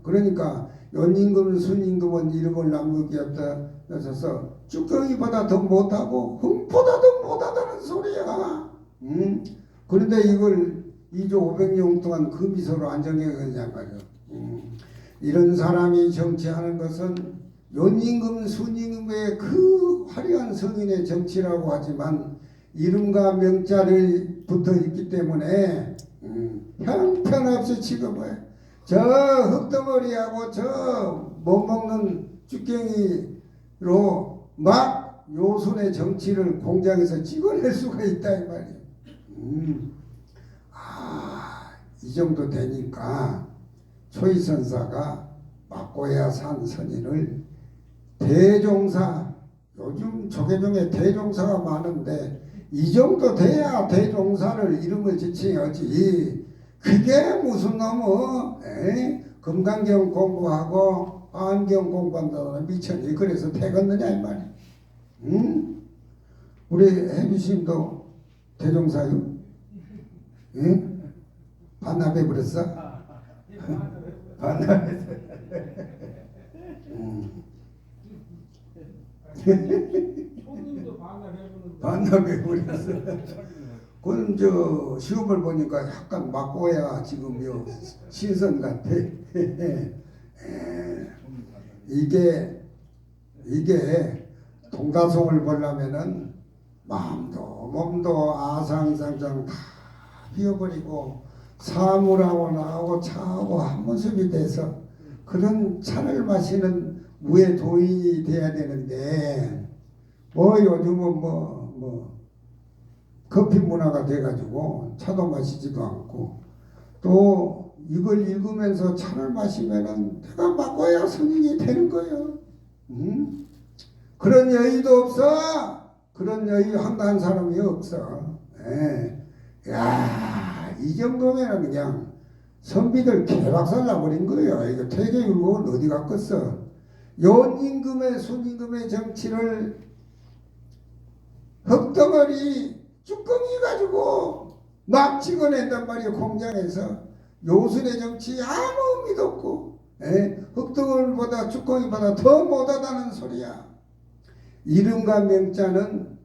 Speaker 2: 그러니까 연임금 순임금은 이름을 남기게 없어서 쭈껑이보다 더 못하고 흠보다 더 못하다는 소리야. 그런데 이걸 2조 500년 동안 그 미소로 안 정해가냐 말이야. 이런 사람이 정치하는 것은 연임금 순임금의 그 화려한 성인의 정치라고 하지만 이름과 명자를 붙어 있기 때문에 형편없이 취급해. 저 흙덩어리하고 저 못 먹는 쭈깽이로 막 요순의 정치를 공장에서 찍어낼 수가 있다 이 말이야. 이 정도 되니까 초이선사가 막고야 산 선인을 대종사, 요즘 조계종에 대종사가 많은데 이 정도 돼야 대종사를 이름을 지칭하지. 그게 무슨 놈의 금강경 공부하고 화엄경 공부한다는 미천이 그래서 태걷느냐 이 말이야. 우리 해주심도 대종사요? 반납해 버렸어? 반납했어.
Speaker 4: 손님도 반납해보는데
Speaker 2: 반납해 버렸어. 그건 저 시험을 보니까 약간 막고야 지금 요 신선 같아. 이게 동다송을 보려면은 마음도 몸도 아상상장 다 비워버리고 사물하고 나하고 차하고 한 모습이 돼서 그런 차를 마시는 무의 도인이 돼야 되는데 뭐 요즘은 뭐 커피 문화가 돼가지고 차도 마시지도 않고 또 이걸 읽으면서 차를 마시면은 내가 막고야 선인이 되는 거예요. 그런 여의도 없어. 그런 여의 한가한 사람이 없어. 야, 이 정도면 그냥 선비들 개박살 나버린 거예요. 이거 퇴계율은 어디 갔겠어. 연임금의 순임금의 정치를 흙덩어리 쭈껑이 가지고 막 찍어낸단 말이에요. 공장에서 요순의 정치 아무 의미도 없고 흙덩어리보다 쭈껑이보다 더 못하다는 소리야. 이름과 명자는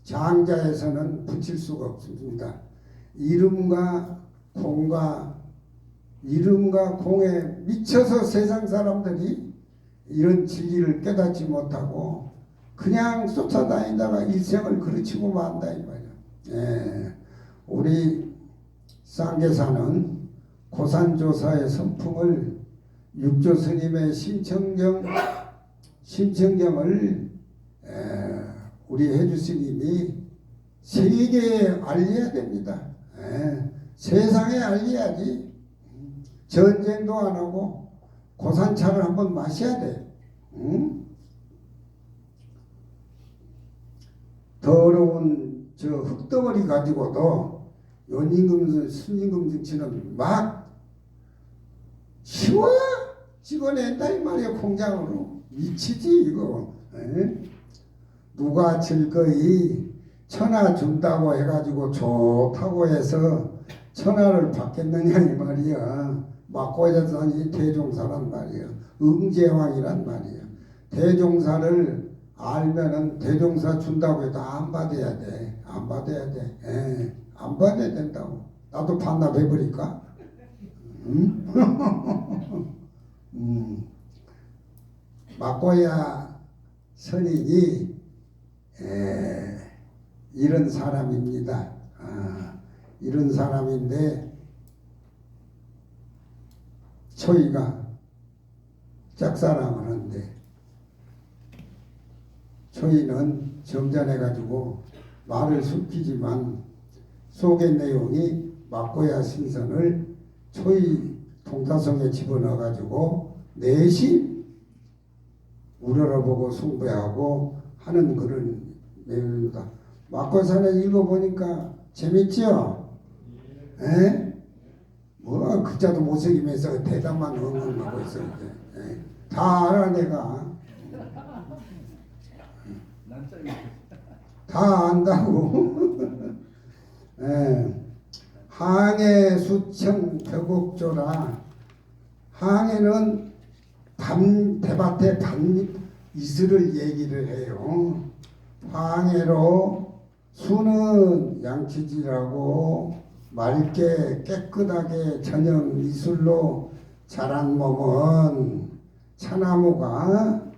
Speaker 2: 장자에서는 붙일 수가 없습니다. 이름과 공에 미쳐서 세상 사람들이 이런 진리를 깨닫지 못하고 그냥 쫓아다니다가 일생을 그르치고 만다 이 말이야. 우리 쌍계사는 고산조사의 선풍을 육조 스님의 신청경을 우리 해주스님이 세계에 알려야 됩니다. 세상에 알려야지. 전쟁도 안 하고 고산차를 한번 마셔야 돼. 더러운 저 흙덩어리 가지고도 연임금 순임금 정치는 막 쉬워 찍어낸다 이 말이야. 공장으로 미치지 이거. 누가 즐거이 천하 준다고 해가지고 좋다고 해서 천하를 받겠느냐 이 말이야. 막고자산이 대종사란 말이야. 응제왕이란 말이야. 대종사를 알면은 대종사 준다고 해도 안 받아야 돼. 안 받아야 돼. 안 받아야 된다고. 나도 반납해버릴까? 응? 막고야 선인이 이런 사람입니다. 이런 사람인데 초이가 짝사랑을 하는데 초이는 점잖해가지고 말을 숨기지만 속의 내용이 막고야 신선을 초이 동사성에 집어넣어가지고 내심 우러러보고 숭배하고 하는 그런 내용입니다. 막고사는 읽어보니까 재밌죠? 에? 뭐 글자도 못 새기면서 대답만 엉엉하고 있어. 다 알아 내가. 다 안다고. 항해 수청 벽옥조라. 항해는 대밭에 이슬을 얘기를 해요. 항해로 수는 양치질하고 맑게 깨끗하게 전형 이슬로 자란 몸은 차나무가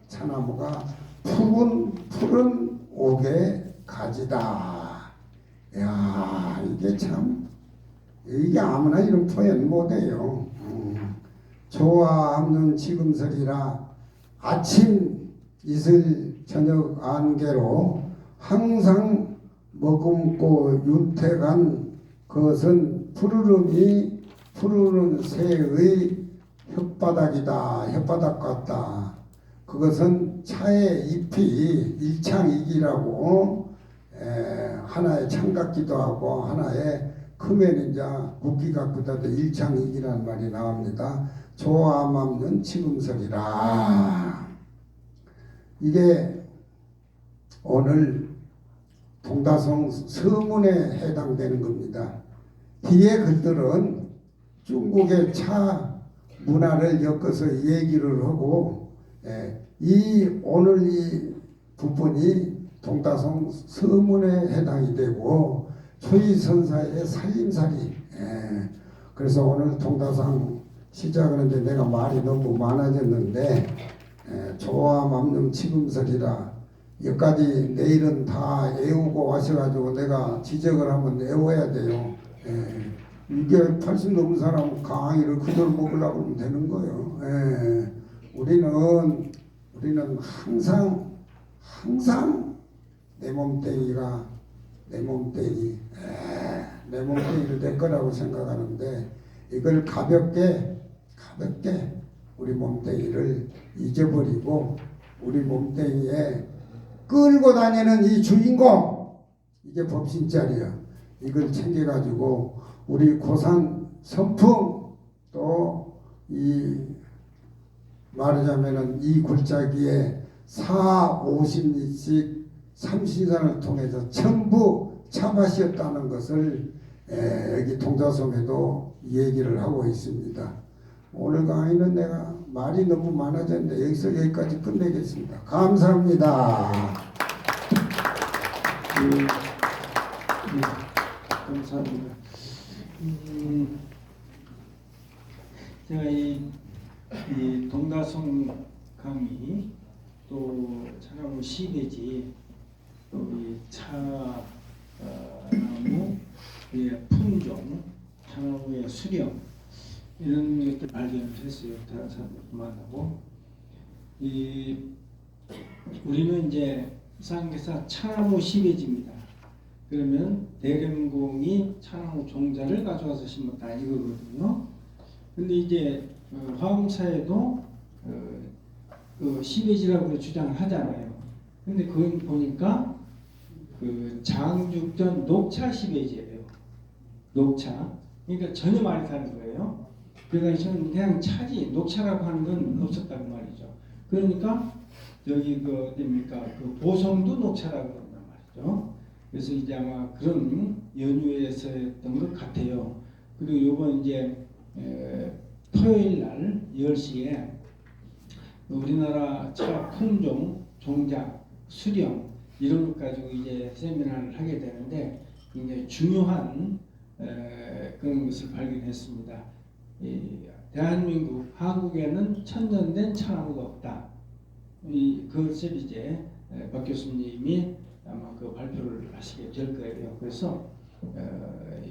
Speaker 2: 푸른 옥의 가지다. 야, 이게 아무나 이런 표현 못해요. 조화 없는 지금설이라 아침 이슬 저녁 안개로 항상 머금고 윤택한 그것은 푸르른 새의 혓바닥 같다. 그것은 차의 잎이 일창이기라고 하나의 창 같기도 하고 하나의 크면 이제 국기 같기도 하도 일창이기라는 말이 나옵니다. 조함 없는 지금설이라. 이게 오늘 동다성 서문에 해당되는 겁니다. 뒤에 글들은 중국의 차 문화를 엮어서 얘기를 하고 오늘 이 부분이 동다성 서문에 해당이 되고 초이선사의 살림살이. 그래서 오늘 동다성 시작하는데 내가 말이 너무 많아졌는데 조함 없는 지금설이라 여기까지 내일은 다 외우고 하셔가지고 내가 지적을 한번 외워야 돼요. 이게 80 넘은 사람 강의를 그대로 먹으려고 하면 되는 거예요. 우리는 항상 내 몸뚱이를 내 거라고 생각하는데 이걸 가볍게 우리 몸뚱이를 잊어버리고 우리 몸뚱이에 끌고 다니는 이 주인공, 이게 법신자리야. 이걸 챙겨가지고 우리 고산 선풍 또 이 말하자면은 이 굴짜기에 50리씩 삼신산을 통해서 전부 차밭이었다는 것을 여기 동자성에도 얘기를 하고 있습니다. 오늘 강의는 내가 말이 너무 많아졌는데 여기까지 끝내겠습니다. 감사합니다.
Speaker 4: 감사합니다. 제가 이 동다성 강의 또 차나무 시대지 또 이 차나무의 품종, 차나무의 수령 이런 것들 발견을 했어요. 다른 사람들 만나고 우리는 이제 상계사 차나무 시대지입니다. 그러면 대рем공이 차나무 종자를 가져와서 심었다 이거거든요. 근데 이제 화엄사에도 시베지라고 주장을 하잖아요. 근데 그건 보니까 그 장죽전 녹차 시베지예요. 녹차. 그러니까 전혀 말이 다른 거예요. 그러니까 저는 그냥 차지 녹차라고 하는 건 없었다는 말이죠. 그러니까 여기 그 보성도 녹차라고 한단 말이죠. 그래서 이제 아마 그런 연유에서였던 것 같아요. 그리고 요번 이제 토요일 날 10시에 우리나라 차 품종, 종작, 수령 이런 것 가지고 이제 세미나를 하게 되는데 굉장히 중요한 그런 것을 발견했습니다. 대한민국, 한국에는 천년된 차나무가 없다. 그것을 이제 박 교수님이 아마 그 발표를 하시게 될 거예요. 그래서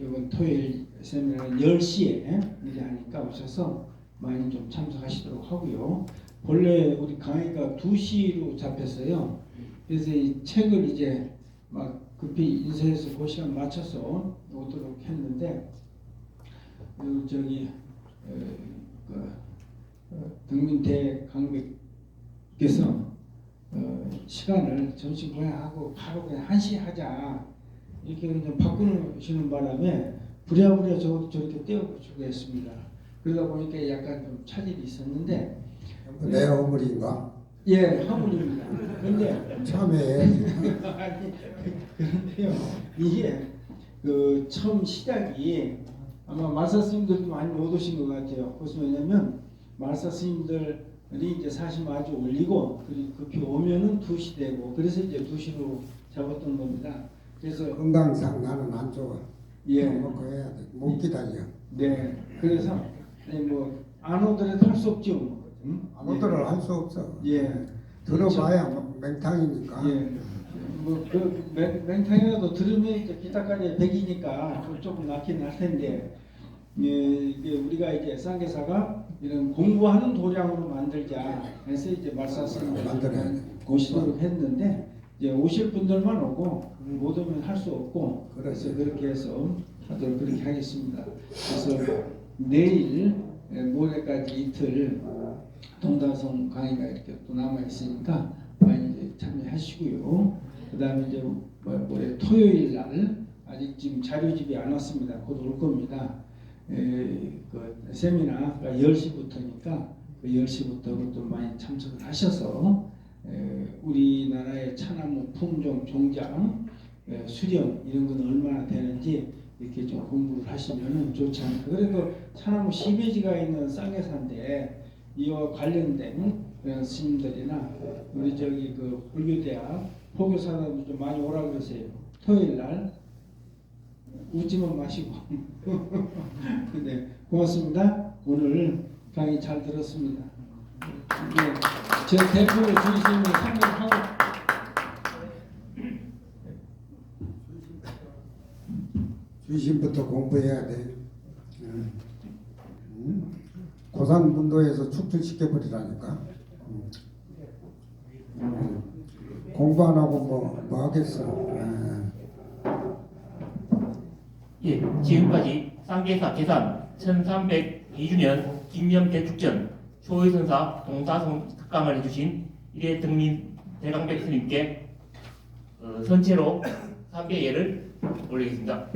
Speaker 4: 이번 토요일 세미나는 10시에 이제 하니까 오셔서 많이 좀 참석하시도록 하고요. 본래 우리 강의가 2시로 잡혔어요. 그래서 이 책을 이제 막 급히 인쇄해서 그 시간 맞춰서 오도록 했는데 저기 등민대 강백께서 시간을 점심 보양하고 바로 그냥 1시에 하자 이렇게 그냥 바꾸시는 바람에 부랴부랴 저렇게 떼어붙이고 했습니다. 그러다 보니까 약간 좀 차질이 있었는데
Speaker 2: 내 어머니인가?
Speaker 4: 예, 화물입니다. 근데
Speaker 2: 참여해야지.
Speaker 4: 아니 그런데요 이게 그 처음 시작이 아마 말사 스님들도 많이 못 오신 것 같아요. 그래서 왜냐면 말사 스님들이 이제 사심 아주 올리고 그리고 급히 오면은 2시 되고 그래서 이제 2시로 잡았던 겁니다. 그래서
Speaker 2: 건강상 나는 안 좋아.
Speaker 4: 예.
Speaker 2: 먹고 해야 돼. 못 기다려.
Speaker 4: 네, 그래서 뭐 안 오더라도 할 수 없죠. 뭐. 응?
Speaker 2: 아무것도 할 수 없어.
Speaker 4: 예.
Speaker 2: 들어봐야 맹탕이니까.
Speaker 4: 예. 뭐그 맹탕이라도 들으면 이제 기타까지 100이니까 조금 낫긴 할 텐데 이게 우리가 이제 쌍계사가 이런 공부하는 도량으로 만들자 해서 이제 말사스님을
Speaker 2: 만들어야 돼.
Speaker 4: 오시도록 했는데 이제 오실 분들만 오고 못 오면 할 수 없고 그래서 그렇게 해서 하도록 그렇게 하겠습니다. 그래서 내일 모레까지 이틀 동다성 강의가 이렇게 또 남아 있으니까 많이 이제 참여하시고요. 그다음에 이제 모레 토요일 날 아직 지금 자료집이 안 왔습니다. 곧 올 겁니다. 그 세미나가 10시부터니까 그 10시부터 그것도 많이 참석을 하셔서 우리나라의 차나무 품종, 종장, 수령 이런 건 얼마나 되는지 이렇게 좀 공부를 하시면 좋지 않을까. 그래도 차나무 10여지가 있는 쌍계사인데 이와 관련된 그런 스님들이나 우리 저기 그 불교대학 포교사들도 좀 많이 오라 그러세요. 토요일 날 웃지만 마시고. 네, 고맙습니다. 오늘 강의 잘 들었습니다. 네, 제 대표 주의스님을 상담하고.
Speaker 2: 주심부터 공부해야 돼. 고산분도에서 축출시켜버리라니까. 공부 안 하고 뭐 하겠어.
Speaker 1: 예, 지금까지 쌍계사 개산 1302주년 김념대축전 초의선사 동사성 특강을 해주신 일회 등민 대강백 스님께 선체로 3배 예를 올리겠습니다.